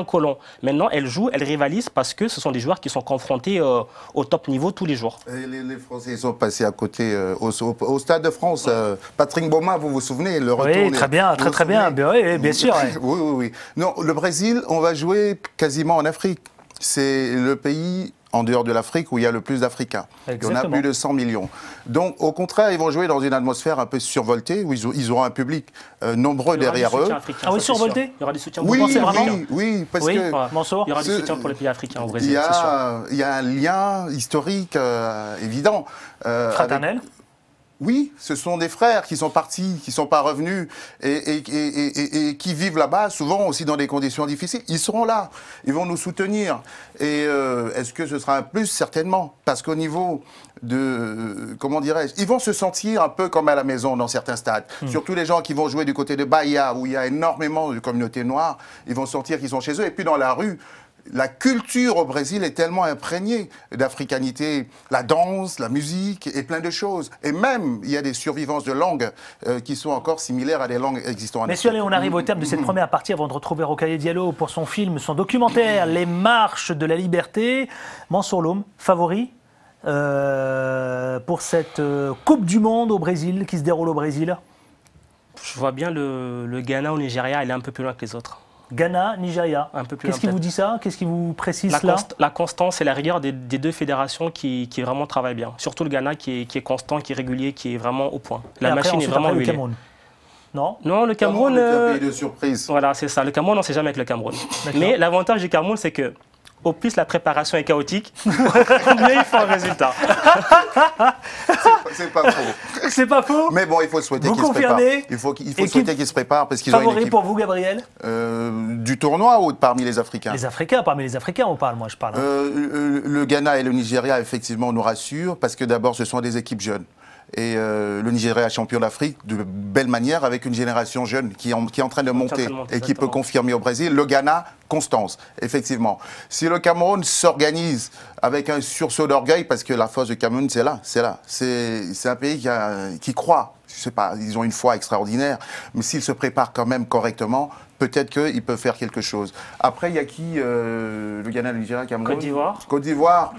colon. Maintenant, elles jouent, elles rivalisent parce que ce sont des joueurs qui sont confrontés au top niveau tous les jours. Et les Français, ils sont passés à côté au Stade de France. Patrick Beaumain, vous vous souvenez, le retour. Oui, très bien, très bien. Oui, bien sûr. Oui. Non, le Brésil, on va jouer quasiment en Afrique. C'est le pays en dehors de l'Afrique où il y a le plus d'Africains. On a plus de 100 millions. Donc, au contraire, ils vont jouer dans une atmosphère un peu survoltée où ils auront un public nombreux derrière eux. Ah oui, survolté. Il y aura du soutien. Oui, parce que Mansour, il y aura du soutien pour les pays africains au Brésil. Il y a un lien historique évident. Fraternel. Oui, ce sont des frères qui sont partis, qui ne sont pas revenus et qui vivent là-bas, souvent aussi dans des conditions difficiles. Ils seront là, ils vont nous soutenir. Et est-ce que ce sera un plus? Certainement. Parce qu'au niveau de, comment dirais-je, ils vont se sentir un peu comme à la maison dans certains stades. Surtout les gens qui vont jouer du côté de Bahia, où il y a énormément de communautés noires, ils vont sentir qu'ils sont chez eux. Et puis dans la rue, la culture au Brésil est tellement imprégnée d'africanité, la danse, la musique et plein de choses. Et même, il y a des survivances de langues qui sont encore similaires à des langues existantes en Afrique. Messieurs, allez, on arrive au terme de cette première partie avant de retrouver Rokhaya Diallo pour son film, son documentaire, Les Marches de la Liberté. Mansour Loum, favori pour cette Coupe du Monde au Brésil, qui se déroule au Brésil? Je vois bien le Ghana au Nigeria, il est un peu plus loin que les autres. Ghana, Nigeria. Qu'est-ce qui vous dit ça? Qu'est-ce qui vous précise là? La constance et la rigueur des deux fédérations qui vraiment travaillent bien. Surtout le Ghana qui est constant, qui est régulier, qui est vraiment au point. La machine est vraiment huilée. Non, le Cameroun. C'est un pays de surprise. Voilà, c'est ça. Le Cameroun, on ne sait jamais avec le Cameroun. Mais l'avantage du Cameroun, c'est que au plus la préparation est chaotique, mieux il faut un résultat. C'est pas faux. C'est pas faux. Mais bon, il faut souhaiter qu'il se prépare. Il faut souhaiter qu'il se prépare parce qu'ils ont une équipe. Favori pour vous, Gabriel? Du tournoi ou parmi les Africains? Les Africains, parmi les Africains, on parle. Moi, je parle. Le Ghana et le Nigeria, effectivement, nous rassurent parce que d'abord, ce sont des équipes jeunes. Et le Nigeria est champion d'Afrique de belle manière avec une génération jeune qui est en train de monter et qui peut confirmer au Brésil. Le Ghana, constance, effectivement. Si le Cameroun s'organise avec un sursaut d'orgueil, parce que la force du Cameroun, c'est là. C'est un pays qui croit. Je sais pas, ils ont une foi extraordinaire, mais s'ils se préparent quand même correctement, peut-être qu'ils peuvent faire quelque chose. Après, il y a qui le Ghana, le Nigeria, le Cameroun? Côte d'Ivoire.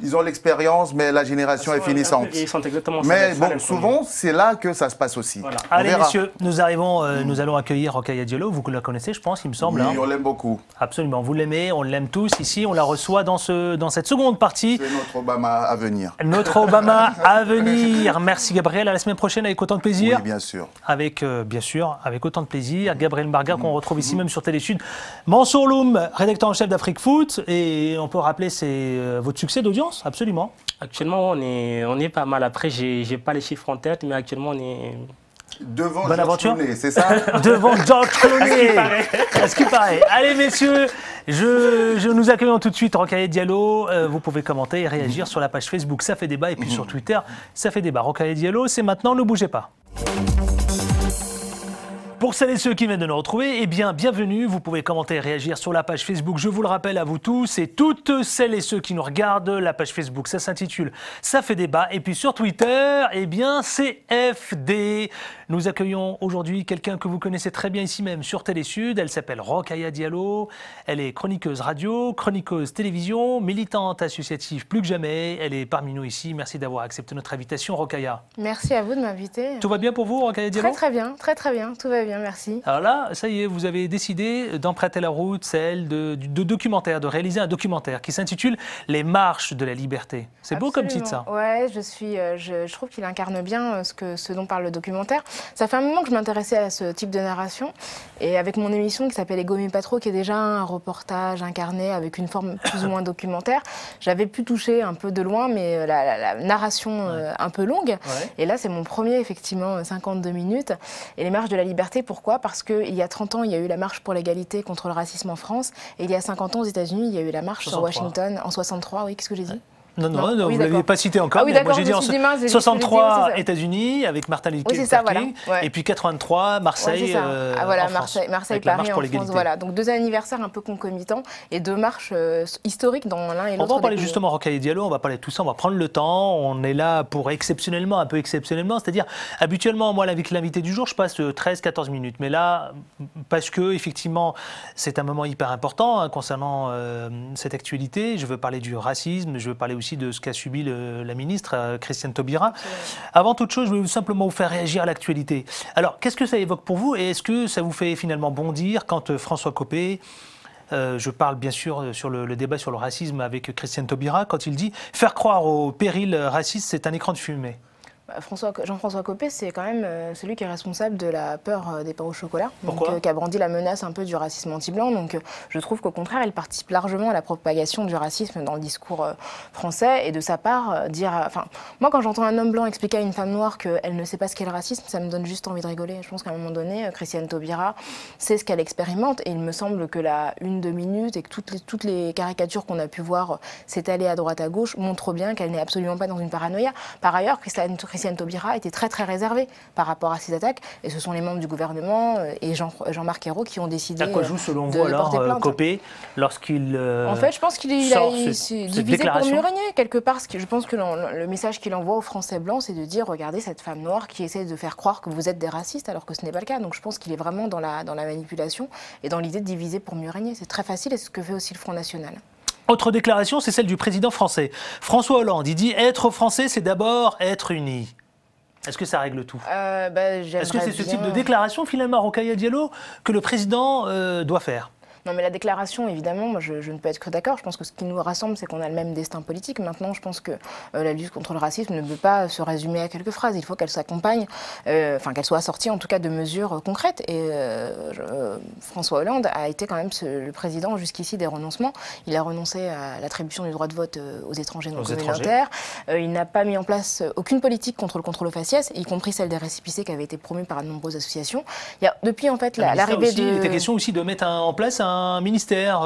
Ils ont l'expérience, mais la génération est finissante. Ils sont exactement mais bon, souvent, c'est là que ça se passe aussi. Voilà. Allez, messieurs, nous allons accueillir Rokhaya Diallo. Vous la connaissez, je pense, il me semble. Oui, on l'aime beaucoup. Absolument, vous l'aimez, on l'aime tous ici. On la reçoit dans cette seconde partie. C'est notre Obama à venir. Notre Obama à venir. Merci, Gabriel. À la semaine prochaine avec autant de plaisir. Oui, bien sûr. Bien sûr, avec autant de plaisir. Gabriel Mbarga, qu'on retrouve ici même sur Télésud. Mansour Loum, rédacteur en chef d'Afrique Foot. Et on peut rappeler votre succès d'audience. Absolument. Actuellement, on est pas mal. Après, j'ai pas les chiffres en tête, mais actuellement, on est... Devant George Clooney, c'est ça? Devant George Clooney. Ce qui paraît. Allez, messieurs, nous accueillons tout de suite Rokhaya Diallo. Vous pouvez commenter et réagir sur la page Facebook Ça fait débat et puis sur Twitter Ça fait débat. Rokhaya Diallo, c'est maintenant, ne bougez pas. Pour celles et ceux qui viennent de nous retrouver, eh bien, bienvenue. Vous pouvez commenter et réagir sur la page Facebook. Je vous le rappelle à vous tous et toutes celles et ceux qui nous regardent, la page Facebook, ça s'intitule Ça fait débat. Et puis sur Twitter, eh bien, c'est FD. Nous accueillons aujourd'hui quelqu'un que vous connaissez très bien ici même sur Télésud. Elle s'appelle Rokhaya Diallo. Elle est chroniqueuse radio, chroniqueuse télévision, militante associative plus que jamais. Elle est parmi nous ici. Merci d'avoir accepté notre invitation, Rokhaya. Merci à vous de m'inviter. Tout va bien pour vous, Rokhaya Diallo? Très bien, très bien. Tout va bien, merci. Alors là, ça y est, vous avez décidé d'emprunter la route, celle de documentaire, de réaliser un documentaire qui s'intitule Les Marches de la Liberté. C'est beau comme titre, ça. Ouais, je trouve qu'il incarne bien ce dont parle le documentaire. Ça fait un moment que je m'intéressais à ce type de narration. Et avec mon émission qui s'appelle Ego mais pas trop, qui est déjà un reportage incarné avec une forme plus ou moins documentaire, j'avais pu toucher un peu de loin, mais la narration un peu longue. Ouais. Et là, c'est mon premier, effectivement, 52 minutes. Et les Marches de la Liberté, pourquoi? Parce qu'il y a 30 ans, il y a eu la marche pour l'égalité contre le racisme en France. Et il y a 50 ans, aux États-Unis, il y a eu la marche 63. Sur Washington en 63. Oui, qu'est-ce que j'ai dit? Non, Oui, vous ne l'aviez pas cité encore. Ah oui, mais moi, d'accord, j'ai dit je en me suis dit, mince, j'ai 63 dit, États-Unis avec Martin Luther Oui, c'est ça, voilà. King, Ouais. et puis 83 Marseille. Voilà, en France, Marseille, avec la Paris marche en pour France. l'égalité. Voilà, donc 2 anniversaires un peu concomitants et 2 marches historiques dans l'un et l'autre. On va en parler des pays. justement, Rocaille Diallo, on va parler de tout ça, on va prendre le temps. On est là pour exceptionnellement, un peu exceptionnellement, c'est-à-dire habituellement, moi, avec l'invité du jour, je passe 13-14 minutes. Mais là, parce que effectivement, c'est un moment hyper important concernant cette actualité. Je veux parler du racisme, je veux parler aussi de ce qu'a subi la ministre Christiane Taubira. Absolument. Avant toute chose, je vais simplement vous faire réagir à l'actualité. Alors, qu'est-ce que ça évoque pour vous et est-ce que ça vous fait finalement bondir quand François Copé, je parle bien sûr sur le débat sur le racisme avec Christiane Taubira, quand il dit « faire croire au péril raciste, c'est un écran de fumée ». Jean-François Copé, c'est quand même celui qui est responsable de la peur des pains au chocolat. Pourquoi ? Qui a brandi la menace un peu du racisme anti-blanc. Donc je trouve qu'au contraire, il participe largement à la propagation du racisme dans le discours français. Et de sa part, moi, quand j'entends un homme blanc expliquer à une femme noire qu'elle ne sait pas ce qu'est le racisme, ça me donne juste envie de rigoler. Je pense qu'à un moment donné, Christiane Taubira sait ce qu'elle expérimente. Et il me semble que la 1-2 minutes et que toutes les caricatures qu'on a pu voir s'étaler à droite à gauche montrent bien qu'elle n'est absolument pas dans une paranoïa. Par ailleurs, Christiane Taubira était très très réservée par rapport à ces attaques et ce sont les membres du gouvernement et Jean-Marc Ayrault qui ont décidé à quoi joue selon vous alors Copé lorsqu'il en fait je pense qu'il s'est divisé pour mieux régner quelque part. Je pense que le message qu'il envoie aux Français blancs c'est de dire regardez cette femme noire qui essaie de faire croire que vous êtes des racistes alors que ce n'est pas le cas. Donc je pense qu'il est vraiment dans la manipulation et dans l'idée de diviser pour mieux régner. C'est très facile et c'est ce que fait aussi le Front National. Autre déclaration, c'est celle du président français. François Hollande, il dit « Être français, c'est d'abord être unis ». Est-ce que ça règle tout ? Est-ce que c'est ce type de déclaration, finalement, Rocaille Diallo, que le président doit faire ? Non, mais la déclaration, évidemment, moi, je ne peux être que d'accord. Je pense que ce qui nous rassemble, c'est qu'on a le même destin politique. Maintenant, je pense que la lutte contre le racisme ne peut pas se résumer à quelques phrases. Il faut qu'elle s'accompagne, qu'elle soit assortie, en tout cas, de mesures concrètes. Et François Hollande a été quand même le président, jusqu'ici, des renoncements. Il a renoncé à l'attribution du droit de vote aux étrangers non communautaires. Il n'a pas mis en place aucune politique contre le contrôle au faciès, y compris celle des récépissés qui avait été promue par de nombreuses associations. Il y a, depuis, en fait, l'arrivée de... Il était question aussi de mettre en place un ministère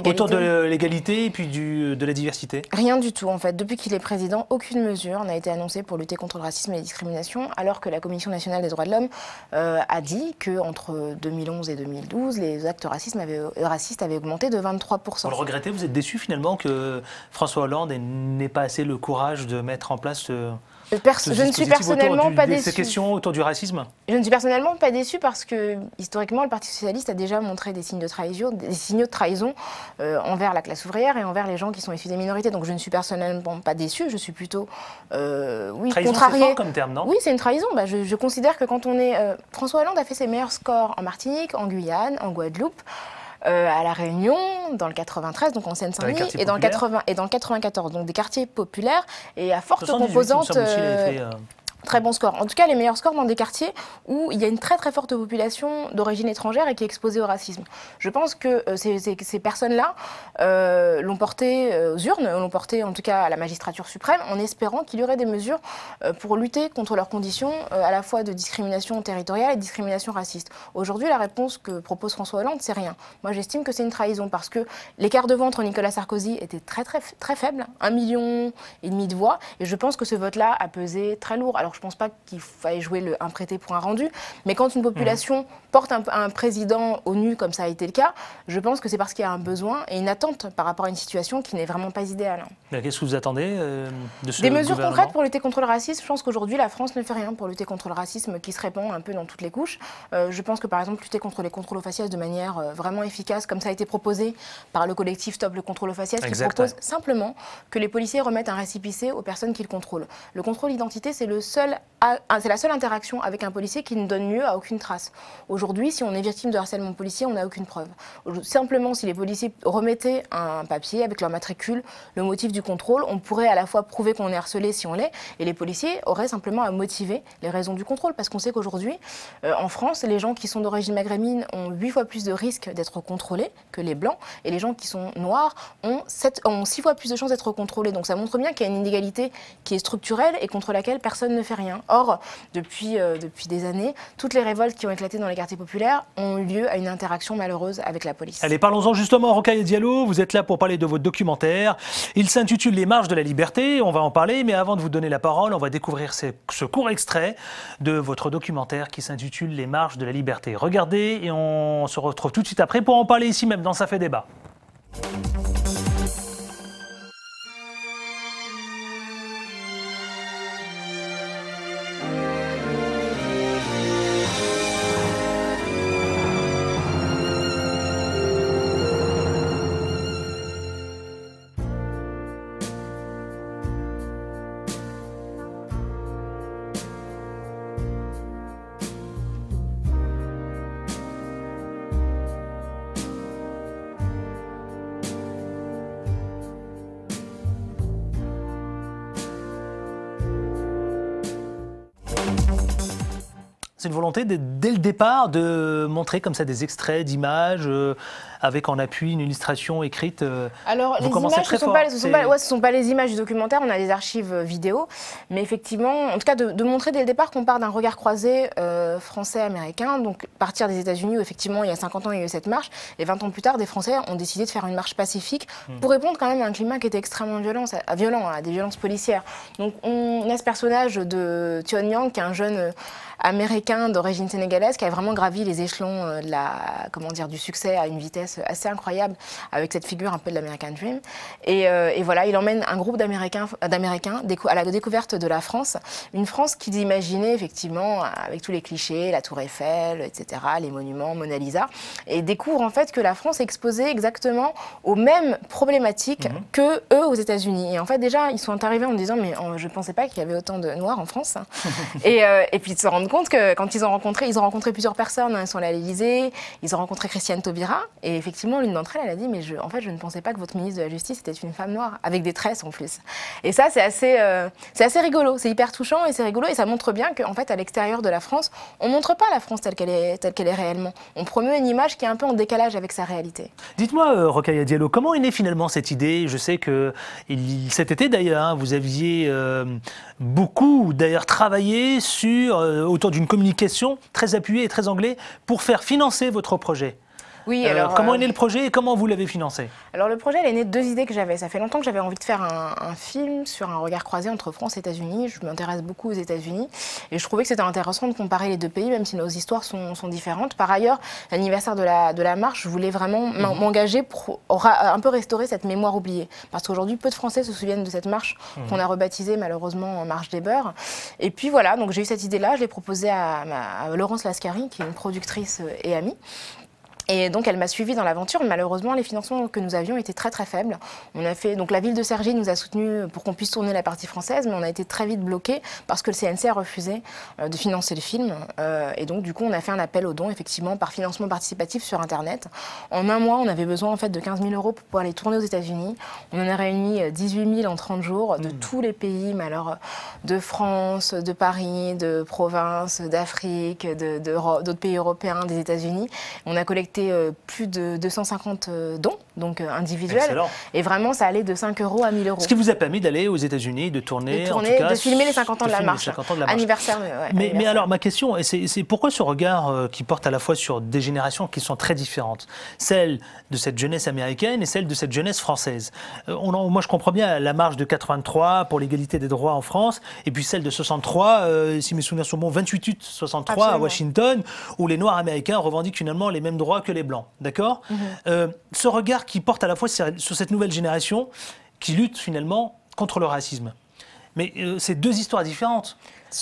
autour de l'égalité et puis de la diversité. Rien du tout, en fait. Depuis qu'il est président, aucune mesure n'a été annoncée pour lutter contre le racisme et les discriminations, alors que la Commission nationale des droits de l'homme a dit qu'entre 2011 et 2012, les actes racistes avaient augmenté de 23%. Vous le regrettez, vous êtes déçu finalement que François Hollande n'ait pas assez le courage de mettre en place je ne suis personnellement pas déçue. Ces questions autour du racisme ? Je ne suis personnellement pas déçue parce que, historiquement, le Parti socialiste a déjà montré des signes de trahison envers la classe ouvrière et envers les gens qui sont issus des minorités. Donc je ne suis personnellement pas déçue, je suis plutôt trahison, contrariée. C'est fort comme terme, non ? Oui, c'est une trahison. Je considère que quand on est... François Hollande a fait ses meilleurs scores en Martinique, en Guyane, en Guadeloupe, à La Réunion, dans le 93, donc en Seine-Saint-Denis, et dans le 94, donc des quartiers populaires et à forte composante. Très bon score. En tout cas, les meilleurs scores dans des quartiers où il y a une très très forte population d'origine étrangère et qui est exposée au racisme. Je pense que ces personnes-là l'ont porté aux urnes, l'ont porté en tout cas à la magistrature suprême, en espérant qu'il y aurait des mesures pour lutter contre leurs conditions à la fois de discrimination territoriale et de discrimination raciste. Aujourd'hui, la réponse que propose François Hollande, c'est rien. Moi, j'estime que c'est une trahison parce que l'écart de voix entre Nicolas Sarkozy était très très très faible, 1,5 million de voix, et je pense que ce vote-là a pesé très lourd. Alors, je ne pense pas qu'il faille jouer un prêté pour un rendu, mais quand une population porte un président au nu, comme ça a été le cas, je pense que c'est parce qu'il y a un besoin et une attente par rapport à une situation qui n'est vraiment pas idéale. Qu'est-ce que vous attendez de ce Des mesures concrètes pour lutter contre le racisme. Je pense qu'aujourd'hui, la France ne fait rien pour lutter contre le racisme qui se répand un peu dans toutes les couches. Je pense que, par exemple, lutter contre les contrôles au faciès de manière vraiment efficace, comme ça a été proposé par le collectif Stop le contrôle au faciès, qui propose simplement que les policiers remettent un récépissé aux personnes qu'ils contrôlent. Le contrôle d'identité, c'est la seule interaction avec un policier qui ne donne lieu à aucune trace. Aujourd'hui, si on est victime de harcèlement policier, on n'a aucune preuve. Simplement, si les policiers remettaient un papier avec leur matricule, le motif du contrôle, on pourrait à la fois prouver qu'on est harcelé si on l'est, et les policiers auraient simplement à motiver les raisons du contrôle. Parce qu'on sait qu'aujourd'hui, en France, les gens qui sont d'origine maghrébine ont 8 fois plus de risques d'être contrôlés que les blancs, et les gens qui sont noirs ont 6 fois plus de chances d'être contrôlés. Donc ça montre bien qu'il y a une inégalité qui est structurelle et contre laquelle personne ne fait rien. rien. Or, depuis des années, toutes les révoltes qui ont éclaté dans les quartiers populaires ont eu lieu à une interaction malheureuse avec la police. Allez, parlons-en justement, Rokhaya Diallo. Vous êtes là pour parler de votre documentaire. Il s'intitule Les marches de la liberté. On va en parler, mais avant de vous donner la parole, on va découvrir ce court extrait de votre documentaire qui s'intitule Les marches de la liberté. Regardez et on se retrouve tout de suite après pour en parler ici même dans Ça fait débat. C'est une volonté dès le départ de montrer comme ça des extraits d'images avec en appui une illustration écrite. Alors les images, ce ne sont pas les images du documentaire, on a les archives vidéo, mais effectivement, en tout cas de montrer dès le départ qu'on part d'un regard croisé français-américain, donc partir des États-Unis où effectivement il y a 50 ans il y a eu cette marche, et 20 ans plus tard des Français ont décidé de faire une marche pacifique pour répondre quand même à un climat qui était extrêmement violent, à des violences policières. Donc on a ce personnage de Tion Yang qui est un jeune américain d'origine sénégalaise qui a vraiment gravi les échelons du succès à une vitesse assez incroyable avec cette figure un peu de l'American Dream. Et voilà, il emmène un groupe d'Américains à la découverte de la France, une France qu'ils imaginaient effectivement avec tous les clichés, la Tour Eiffel, etc., les monuments, Mona Lisa, et découvre en fait que la France est exposée exactement aux mêmes problématiques que eux aux États-Unis. Et en fait déjà, ils sont arrivés en me disant mais je ne pensais pas qu'il y avait autant de Noirs en France. et puis de se rendre compte que quand ils ont rencontré plusieurs personnes, ils sont allés à l'Élysée, ils ont rencontré Christiane Taubira, et effectivement l'une d'entre elles, elle a dit mais je ne pensais pas que votre ministre de la Justice était une femme noire, avec des tresses en plus. Et ça c'est assez rigolo, c'est hyper touchant et c'est rigolo, et ça montre bien qu'en fait à l'extérieur de la France, on ne montre pas la France telle qu'elle est réellement. On promeut une image qui est un peu en décalage avec sa réalité. Dites-moi Rokhaya Diallo, comment est née finalement cette idée? Je sais que cet été d'ailleurs, vous aviez beaucoup d'ailleurs travaillé autour d'une communication très appuyée et très anglais pour faire financer votre projet. Oui, alors, comment est né le projet et comment vous l'avez financé? Alors le projet, il est né de deux idées que j'avais. Ça fait longtemps que j'avais envie de faire un film sur un regard croisé entre France et États-Unis. Je m'intéresse beaucoup aux États-Unis et je trouvais que c'était intéressant de comparer les deux pays, même si nos histoires sont différentes. Par ailleurs, l'anniversaire de la marche, je voulais vraiment m'engager pour un peu restaurer cette mémoire oubliée. Parce qu'aujourd'hui, peu de Français se souviennent de cette marche qu'on a rebaptisée malheureusement Marche des Beurs. Et puis voilà, donc j'ai eu cette idée-là, je l'ai proposée à Laurence Lascari, qui est une productrice et amie. Et donc elle m'a suivie dans l'aventure. Malheureusement, les financements que nous avions étaient très très faibles. Donc la ville de Cergy nous a soutenus pour qu'on puisse tourner la partie française, mais on a été très vite bloqués parce que le CNC a refusé de financer le film. Et donc du coup, on a fait un appel aux dons, effectivement, par financement participatif sur Internet. En un mois, on avait besoin en fait de 15 000 € pour pouvoir aller tourner aux États-Unis. On en a réuni 18 000 en 30 jours de tous les pays, mais alors de France, de Paris, de province, d'Afrique, d'autres pays européens, des États-Unis. On a collecté plus de 250 dons, donc individuels. Excellent. Et vraiment, ça allait de 5 € à 1 000 €. Ce qui vous a permis d'aller aux États-Unis, de tourner, en tout cas, de filmer les 50 ans de la marche. Anniversaire. Mais alors, ma question, c'est pourquoi ce regard qui porte à la fois sur des générations qui sont très différentes, celle de cette jeunesse américaine et celle de cette jeunesse française. Moi, je comprends bien la marche de 83 pour l'égalité des droits en France, et puis celle de 63, si mes souvenirs sont bons, 28 août 63 Absolument. À Washington, où les Noirs américains revendiquent finalement les mêmes droits que les Blancs, d'accord ? Ce regard qui porte à la fois sur cette nouvelle génération qui lutte finalement contre le racisme. Mais c'est deux histoires différentes.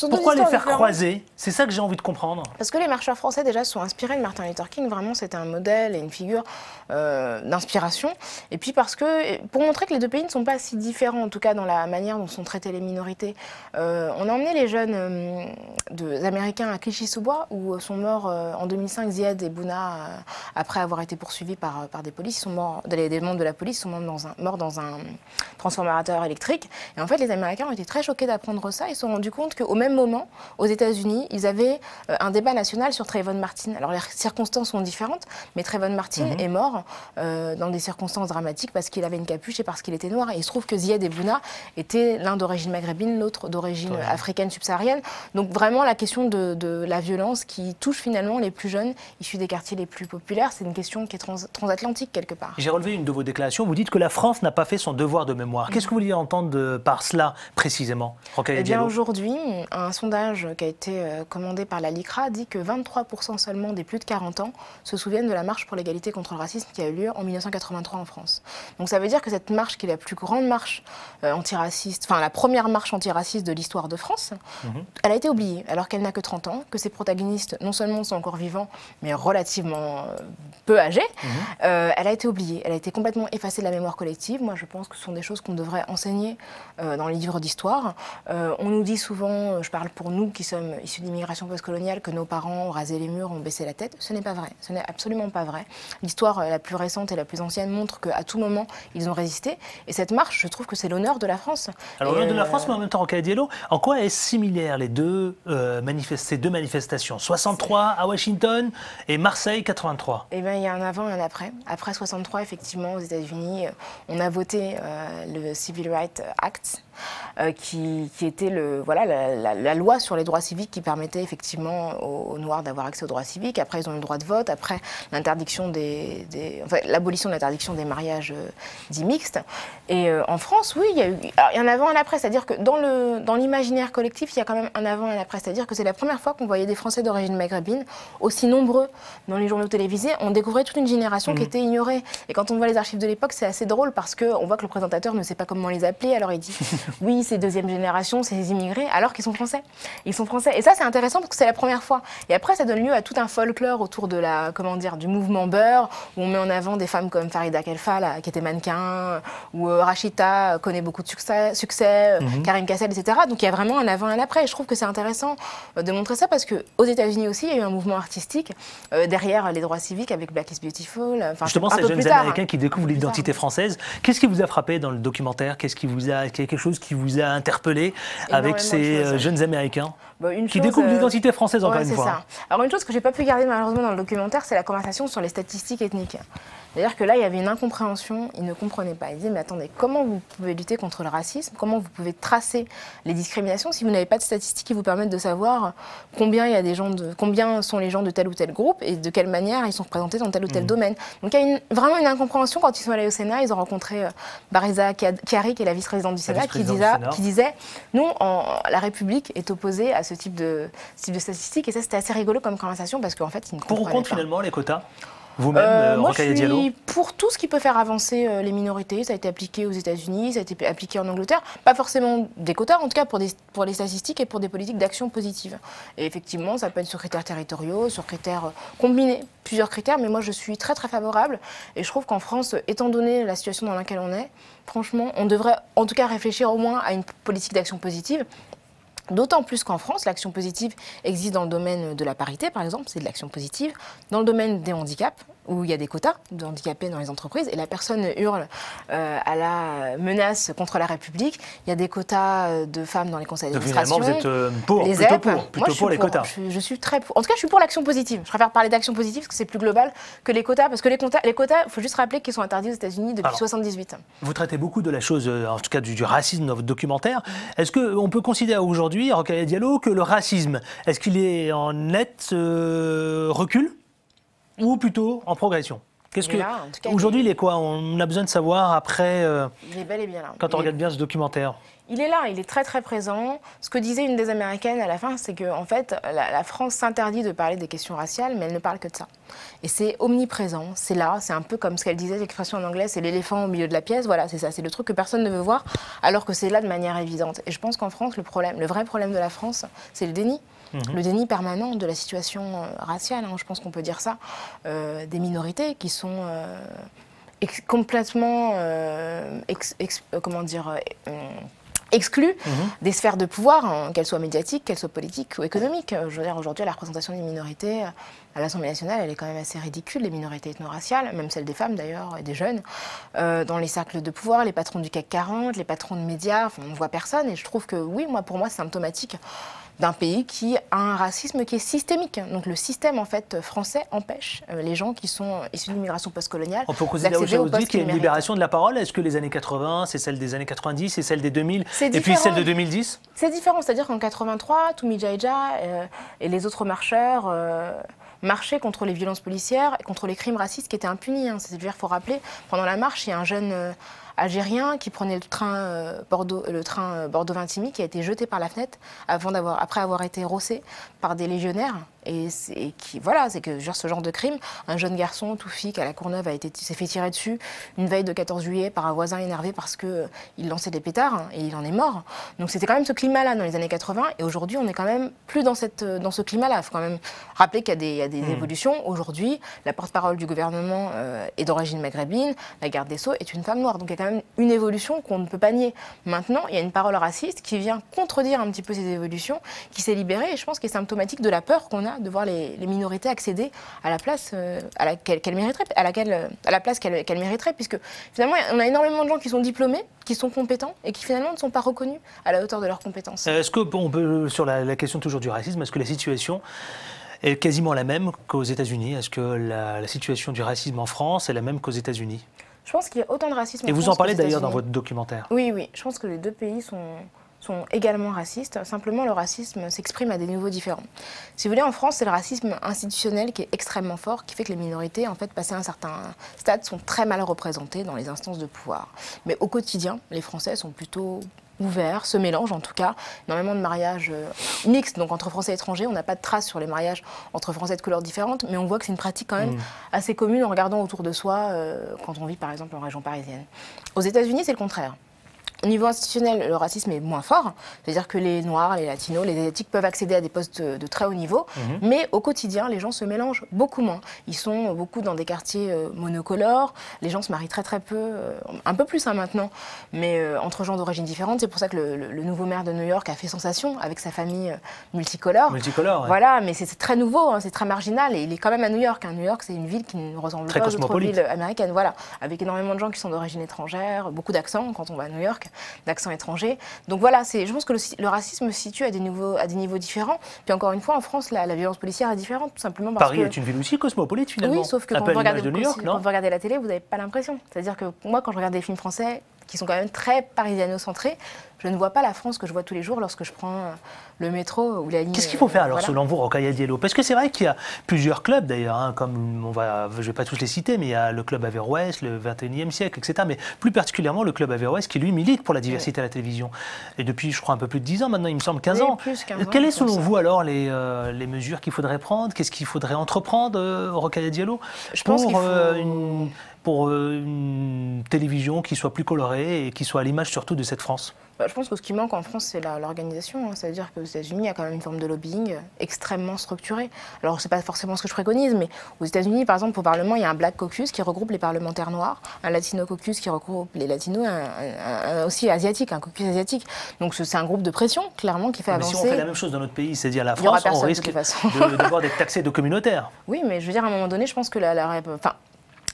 Pourquoi les faire croiser? C'est ça que j'ai envie de comprendre. Parce que les marcheurs français déjà se sont inspirés de Martin Luther King. Vraiment, c'était un modèle et une figure d'inspiration. Et puis parce que, pour montrer que les deux pays ne sont pas si différents, en tout cas dans la manière dont sont traitées les minorités, on a emmené les jeunes américains à Clichy-sous-Bois, où sont morts en 2005 Ziad et Bouna, après avoir été poursuivis par des polices. Ils sont morts, des membres de la police sont morts dans un transformateur électrique. Et en fait, les Américains ont été très choqués d'apprendre ça. Ils se sont rendus compte qu'au même moment, aux États-Unis, ils avaient un débat national sur Trayvon Martin. Alors les circonstances sont différentes, mais Trayvon Martin est mort dans des circonstances dramatiques parce qu'il avait une capuche et parce qu'il était noir. Et il se trouve que Ziad Ebouna était l'un d'origine maghrébine, l'autre d'origine africaine subsaharienne. Donc vraiment la question de la violence qui touche finalement les plus jeunes issus des quartiers les plus populaires, c'est une question qui est transatlantique quelque part. J'ai relevé une de vos déclarations, vous dites que la France n'a pas fait son devoir de mémoire. Qu'est-ce que vous vouliez entendre par cela précisément, Rokhaya Diallo? Aujourd'hui, un sondage qui a été commandé par la LICRA dit que 23% seulement des plus de 40 ans se souviennent de la marche pour l'égalité contre le racisme qui a eu lieu en 1983 en France. Donc ça veut dire que cette marche, qui est la plus grande marche antiraciste, enfin la première marche antiraciste de l'histoire de France, elle a été oubliée alors qu'elle n'a que 30 ans, que ses protagonistes non seulement sont encore vivants, mais relativement peu âgés. Elle a été oubliée, elle a été complètement effacée de la mémoire collective. Moi je pense que ce sont des choses qu'on devrait enseigner dans les livres d'histoire. On nous dit souvent, je parle pour nous qui sommes issus d'immigration postcoloniale, que nos parents ont rasé les murs, ont baissé la tête. Ce n'est pas vrai, ce n'est absolument pas vrai. L'histoire la plus récente et la plus ancienne montre qu'à tout moment, ils ont résisté. Et cette marche, je trouve que c'est l'honneur de la France. Alors l'honneur de la France, mais en même temps, Rokhaya Diallo, en quoi est similaire les ces deux manifestations, 63 à Washington et Marseille 83? Eh bien, il y a un avant et un après. Après 63, effectivement, aux États-Unis, on a voté le Civil Rights Act, qui était la loi sur les droits civiques qui permettait effectivement aux Noirs d'avoir accès aux droits civiques. Après, ils ont eu le droit de vote. Après, l'abolition de l'interdiction des mariages dits mixtes. Et en France, oui, il y a eu un avant et un après. C'est-à-dire que dans l'imaginaire collectif, il y a quand même un avant et un après. C'est-à-dire que c'est la première fois qu'on voyait des Français d'origine maghrébine aussi nombreux dans les journaux télévisés. On découvrait toute une génération qui était ignorée. Et quand on voit les archives de l'époque, c'est assez drôle parce qu'on voit que le présentateur ne sait pas comment les appeler. Alors il dit oui, c'est deuxième génération, c'est des immigrés, alors qu'ils sont français. Ils sont français. Et ça, c'est intéressant parce que c'est la première fois. Et après, ça donne lieu à tout un folklore autour de du mouvement Beurre, où on met en avant des femmes comme Farida Khelfa, qui était mannequin, ou Rachida connaît beaucoup de succès, Karim Kassel, etc. Donc il y a vraiment un avant et un après. Et je trouve que c'est intéressant de montrer ça parce qu'aux États-Unis aussi, il y a eu un mouvement artistique derrière les droits civiques avec Black is Beautiful. Justement, ces jeunes Américains qui découvrent l'identité française. Qu'est-ce qui vous a frappé dans le documentaire? Est-ce qu'il y a quelque chose qui vous a interpellé avec ces jeunes Américains qui découvrent l'identité française encore une fois? Ça. Alors une chose que j'ai pas pu garder malheureusement dans le documentaire, c'est la conversation sur les statistiques ethniques. C'est-à-dire que là, il y avait une incompréhension, ils ne comprenaient pas. Ils disaient, mais attendez, comment vous pouvez lutter contre le racisme? Comment vous pouvez tracer les discriminations si vous n'avez pas de statistiques qui vous permettent de savoir combien sont les gens de tel ou tel groupe et de quelle manière ils sont représentés dans tel ou tel domaine. Donc il y a vraiment une incompréhension quand ils sont allés au Sénat. Ils ont rencontré Bariza Chiari, qui est la vice-présidente du Sénat, qui disait, nous, la République est opposée à ce type de statistiques. Et ça, c'était assez rigolo comme conversation parce qu'en fait, ils ne comprenaient pas. Pour ou contre finalement les quotas? Vous-même, Rokhaya Diallo? Moi, je suis pour tout ce qui peut faire avancer les minorités. Ça a été appliqué aux États-Unis, ça a été appliqué en Angleterre. Pas forcément des quotas, en tout cas pour les statistiques et pour des politiques d'action positive. Et effectivement, ça peut être sur critères territoriaux, sur critères combinés, plusieurs critères. Mais moi, je suis très, très favorable. Et je trouve qu'en France, étant donné la situation dans laquelle on est, franchement, on devrait en tout cas réfléchir au moins à une politique d'action positive. D'autant plus qu'en France, l'action positive existe dans le domaine de la parité, par exemple, c'est de l'action positive. Dans le domaine des handicaps, où il y a des quotas de handicapés dans les entreprises, et la personne hurle à la menace contre la République. Il y a des quotas de femmes dans les conseils d'administration. Donc finalement, vous êtes plutôt pour les quotas. Je suis très pour. En tout cas, je suis pour l'action positive. Je préfère parler d'action positive parce que c'est plus global que les quotas. Parce que les quotas, il faut juste rappeler qu'ils sont interdits aux États-Unis depuis 1978. Vous traitez beaucoup de la chose, en tout cas du racisme dans votre documentaire. Est-ce qu'on peut considérer aujourd'hui, Rokhaya Diallo, que le racisme, est-ce qu'il est en net recul ou plutôt en progression? Aujourd'hui, il est quoi? On a besoin de savoir après, il est bel et bien là. Quand on regarde bien ce documentaire. Il est là, il est très très présent. Ce que disait une des Américaines à la fin, c'est qu'en fait, la France s'interdit de parler des questions raciales, mais elle ne parle que de ça. Et c'est omniprésent, c'est là, c'est un peu comme ce qu'elle disait, l'expression en anglais, c'est l'éléphant au milieu de la pièce, voilà, c'est ça, c'est le truc que personne ne veut voir, alors que c'est là de manière évidente. Et je pense qu'en France, le vrai problème de la France, c'est le déni. Le déni permanent de la situation raciale, je pense qu'on peut dire ça, des minorités qui sont complètement, exclues des sphères de pouvoir, qu'elles soient médiatiques, qu'elles soient politiques ou économiques. Je veux dire, aujourd'hui, la représentation des minorités à l'Assemblée nationale, elle est quand même assez ridicule, les minorités ethno-raciales, même celles des femmes d'ailleurs, et des jeunes. Dans les cercles de pouvoir, les patrons du CAC 40, les patrons de médias, on ne voit personne. Et je trouve que, oui, pour moi, c'est symptomatique d'un pays qui a un racisme qui est systémique. Donc le système en fait français empêche les gens qui sont issus de l'immigration postcoloniale. On peut considérer aujourd'hui qu'il y a une libération de la parole. Est-ce que les années 80, c'est celle des années 90, c'est celle des 2000 et puis celle de 2010? C'est différent, c'est-à-dire qu'en 83, Toumi Djaïdja et les autres marcheurs marchaient contre les violences policières et contre les crimes racistes qui étaient impunis. C'est-à-dire, il faut rappeler, pendant la marche, il y a un jeune Algérien qui prenait le train Bordeaux-Vintimille qui a été jeté par la fenêtre après avoir été rossé par des légionnaires. Et voilà, c'est que ce genre de crime, un jeune garçon, Toufik, à la Courneuve, s'est fait tirer dessus une veille de 14 juillet par un voisin énervé parce qu'il lançait des pétards et il en est mort. Donc c'était quand même ce climat-là dans les années 80 et aujourd'hui on n'est quand même plus dans ce climat-là. Il faut quand même rappeler qu'il y a des évolutions. Aujourd'hui, la porte-parole du gouvernement est d'origine maghrébine, la garde des Sceaux est une femme noire. Donc il y a quand même une évolution qu'on ne peut pas nier. Maintenant, il y a une parole raciste qui vient contredire un petit peu ces évolutions, qui s'est libérée et je pense qu'elle est symptomatique de la peur qu'on a de voir les minorités accéder à la place qu'elles mériteraient, à la place qu'elles mériteraient, puisque finalement on a énormément de gens qui sont diplômés, qui sont compétents et qui finalement ne sont pas reconnus à la hauteur de leurs compétences. Est-ce qu'on peut, sur la question toujours du racisme, est-ce que la situation est quasiment la même qu'aux États-Unis? Est-ce que la situation du racisme en France est la même qu'aux États-Unis? Je pense qu'il y a autant de racisme en France. Et vous en parlez d'ailleurs dans votre documentaire. Oui, je pense que les deux pays sont également racistes. Simplement, le racisme s'exprime à des niveaux différents. Si vous voulez, en France, c'est le racisme institutionnel qui est extrêmement fort, qui fait que les minorités, en fait, passées à un certain stade, sont très mal représentées dans les instances de pouvoir. Mais au quotidien, les Français sont plutôt ouverts, se mélangent en tout cas, énormément de mariages mixtes, donc entre Français et étrangers. On n'a pas de traces sur les mariages entre Français de couleurs différentes, mais on voit que c'est une pratique quand même assez commune en regardant autour de soi quand on vit par exemple en région parisienne. Aux États-Unis, c'est le contraire. Au niveau institutionnel, le racisme est moins fort, c'est-à-dire que les Noirs, les Latinos, les Asiatiques peuvent accéder à des postes de très haut niveau, mais au quotidien, les gens se mélangent beaucoup moins. Ils sont beaucoup dans des quartiers monocolores, les gens se marient très très peu, un peu plus maintenant, mais entre gens d'origine différente. C'est pour ça que le nouveau maire de New York a fait sensation avec sa famille multicolore. Multicolore, ouais. Voilà, mais c'est très nouveau, c'est très marginal, et il est quand même à New York. New York, c'est une ville qui ne ressemble pas aux autres villes américaines, voilà, avec énormément de gens qui sont d'origine étrangère, beaucoup d'accents quand on va à New York, d'accent étranger. Donc voilà, je pense que le racisme se situe à des niveaux différents. Puis encore une fois, en France, la violence policière est différente, tout simplement parce Paris est une ville aussi cosmopolite, finalement. Oui, sauf que quand vous regardez la télé, vous n'avez pas l'impression. C'est-à-dire que moi, quand je regarde des films français qui sont quand même très parisiano-centrés, je ne vois pas la France que je vois tous les jours lorsque je prends le métro ou la ligne. Qu'est-ce qu'il faut faire alors, selon vous, Rokhaya Diallo? Parce que c'est vrai qu'il y a plusieurs clubs d'ailleurs, comme je ne vais pas tous les citer, mais il y a le club Averroès, le 21e siècle, etc. Mais plus particulièrement le club Averroès qui lui milite pour la diversité à la télévision. Et depuis, je crois, un peu plus de 10 ans maintenant, il me semble 15 ans. Plus 15 ans. Quelles sont selon vous alors les mesures qu'il faudrait prendre? Qu'est-ce qu'il faudrait entreprendre, Rokhaya Diallo, pour une télévision qui soit plus colorée et qui soit à l'image surtout de cette France? Je pense que ce qui manque en France, c'est l'organisation. C'est-à-dire qu'aux États-Unis, il y a quand même une forme de lobbying extrêmement structurée. Alors, ce n'est pas forcément ce que je préconise, mais aux États-Unis, par exemple, au Parlement, il y a un Black Caucus qui regroupe les parlementaires noirs, un Latino Caucus qui regroupe les Latinos, aussi asiatique, un caucus asiatique. Donc, c'est un groupe de pression, clairement, qui fait avancer. Mais si on fait la même chose dans notre pays, c'est-à-dire la France, on risque d'avoir d'être taxé de communautaires. Oui, mais je veux dire, à un moment donné, je pense que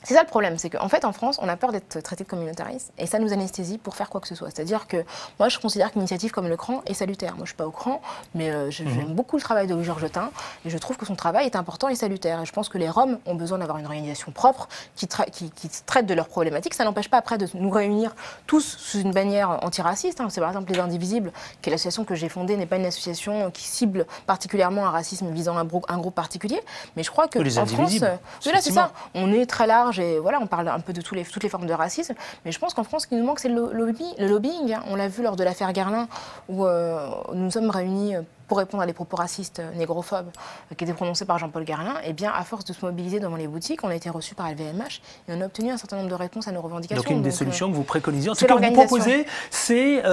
c'est ça le problème, c'est qu'en fait en France, on a peur d'être traité de communautariste et ça nous anesthésie pour faire quoi que ce soit. C'est-à-dire que moi je considère qu'une initiative comme le CRAN est salutaire. Moi je ne suis pas au CRAN, mais j'aime beaucoup le travail de Louis-Georges Tin et je trouve que son travail est important et salutaire. Et je pense que les Roms ont besoin d'avoir une organisation propre qui traite de leurs problématiques. Ça n'empêche pas après de nous réunir tous sous une bannière antiraciste. C'est par exemple les Indivisibles, qui est l'association que j'ai fondée, n'est pas une association qui cible particulièrement un racisme visant un groupe particulier. Mais je crois que les en France, oui, là c'est ça, on est très large. Et voilà, on parle un peu de toutes les formes de racisme, mais je pense qu'en France, ce qui nous manque, c'est le lobbying. On l'a vu lors de l'affaire Garlin, où nous sommes réunis pour répondre à des propos racistes, négrophobes, qui étaient prononcés par Jean-Paul Garlin. Et bien, à force de se mobiliser devant les boutiques, on a été reçus par LVMH et on a obtenu un certain nombre de réponses à nos revendications. Donc, une des solutions que vous préconisez, en tout cas, vous proposez, c'est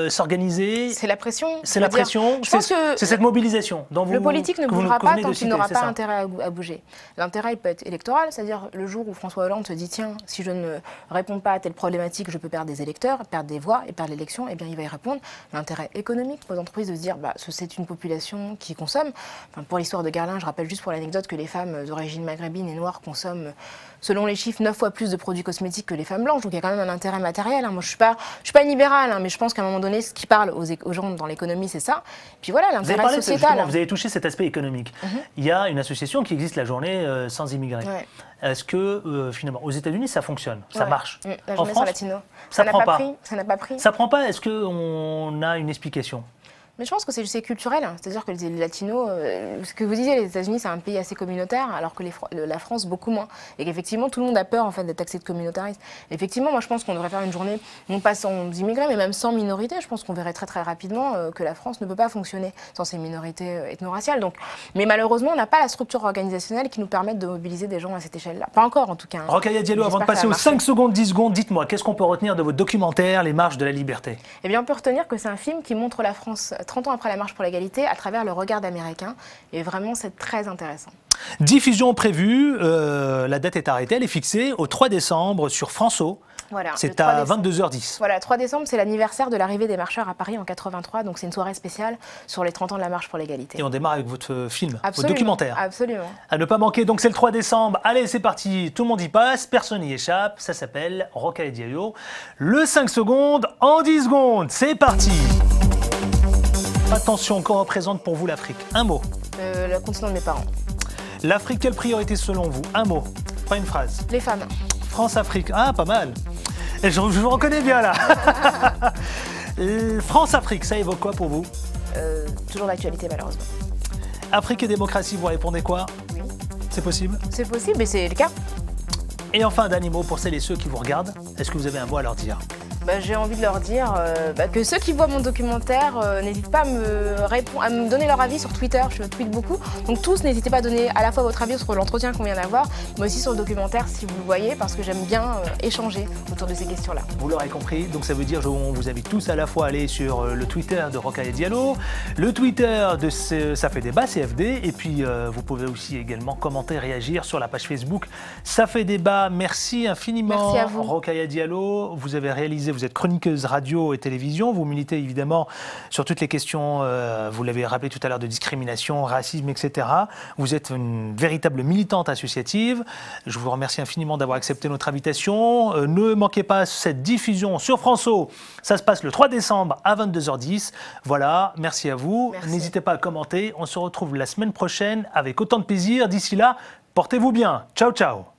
s'organiser. C'est la pression. C'est la pression, c'est cette mobilisation. Le politique ne bougera pas tant qu'il n'aura pas intérêt à bouger. L'intérêt, il peut être électoral, c'est-à-dire le jour où François Hollande se dit tiens, si je ne réponds pas à telle problématique, je peux perdre des électeurs, perdre des voix et perdre l'élection, eh bien il va y répondre. L'intérêt économique pour les entreprises de se dire ce c'est une population qui consomme. Enfin, pour l'histoire de Garlin, je rappelle juste pour l'anecdote que les femmes d'origine maghrébine et noire consomment, selon les chiffres, 9 fois plus de produits cosmétiques que les femmes blanches. Donc il y a quand même un intérêt matériel. Moi, je suis pas libérale, mais je pense qu'à un moment donné, ce qui parle aux gens dans l'économie, c'est ça. Puis voilà, l'intérêt sociétal. Vous avez touché cet aspect économique. Il y a une association qui existe, la journée sans immigrés. Ouais. Est-ce que, finalement, aux États-Unis, ça fonctionne, ça marche? La journée sans latino. Ça n'a pas pris. Ça n'a pas pris. Ça prend pas. Est-ce qu'on a une explication? Mais je pense que c'est culturel, c'est-à-dire que les latinos, ce que vous disiez, les États-Unis c'est un pays assez communautaire, alors que la France beaucoup moins, et qu'effectivement tout le monde a peur en fait d'être taxé de communautarisme. Effectivement, moi je pense qu'on devrait faire une journée non pas sans immigrés, mais même sans minorités. Je pense qu'on verrait très très rapidement que la France ne peut pas fonctionner sans ces minorités ethno-raciales. Donc, mais malheureusement, on n'a pas la structure organisationnelle qui nous permette de mobiliser des gens à cette échelle-là. Pas encore en tout cas. Rokhaya Diallo, avant de passer aux 5 secondes, 10 secondes, dites-moi, qu'est-ce qu'on peut retenir de votre documentaire, Les Marches de la Liberté? Eh bien, on peut retenir que c'est un film qui montre la France 30 ans après la marche pour l'égalité à travers le regard d'Américains. Et vraiment, c'est très intéressant. Diffusion prévue, la date est arrêtée, elle est fixée au 3 décembre sur France O. Voilà, c'est à 22h10. Voilà, 3 décembre, c'est l'anniversaire de l'arrivée des marcheurs à Paris en 83. Donc c'est une soirée spéciale sur les 30 ans de la marche pour l'égalité. Et on démarre avec votre film, absolument, votre documentaire. Absolument. À ne pas manquer, donc c'est le 3 décembre. Allez, c'est parti, tout le monde y passe, personne n'y échappe. Ça s'appelle Rokhaya Diallo. Le 5 secondes en 10 secondes. C'est parti. Attention, qu'on représente pour vous l'Afrique? Un mot. Le continent de mes parents. L'Afrique, quelle priorité selon vous? Un mot, pas une phrase. Les femmes. France-Afrique, ah pas mal. Et je vous reconnais bien là. France-Afrique, ça évoque quoi pour vous? Toujours l'actualité malheureusement. Afrique et démocratie, vous répondez quoi? Oui. C'est possible? C'est possible et c'est le cas. Et enfin, dernier mot pour celles et ceux qui vous regardent, est-ce que vous avez un mot à leur dire? J'ai envie de leur dire que ceux qui voient mon documentaire n'hésitent pas à me donner leur avis sur Twitter, je tweete beaucoup. Donc tous, n'hésitez pas à donner à la fois votre avis sur l'entretien qu'on vient d'avoir, mais aussi sur le documentaire si vous le voyez, parce que j'aime bien échanger autour de ces questions-là. Vous l'aurez compris, donc ça veut dire qu'on vous invite tous à la fois à aller sur le Twitter de Rokhaya Diallo, le Twitter de Ça fait débat, CFD, et puis vous pouvez aussi également commenter, réagir sur la page Facebook Ça fait débat. Merci infiniment. Merci à vous. Rokhaya Diallo, vous avez réalisé, vous êtes chroniqueuse radio et télévision, vous militez évidemment sur toutes les questions, vous l'avez rappelé tout à l'heure, de discrimination, racisme, etc. Vous êtes une véritable militante associative. Je vous remercie infiniment d'avoir accepté notre invitation. Ne manquez pas cette diffusion sur France O. Ça se passe le 3 décembre à 22h10. Voilà, merci à vous. N'hésitez pas à commenter. On se retrouve la semaine prochaine avec autant de plaisir. D'ici là, portez-vous bien. Ciao, ciao.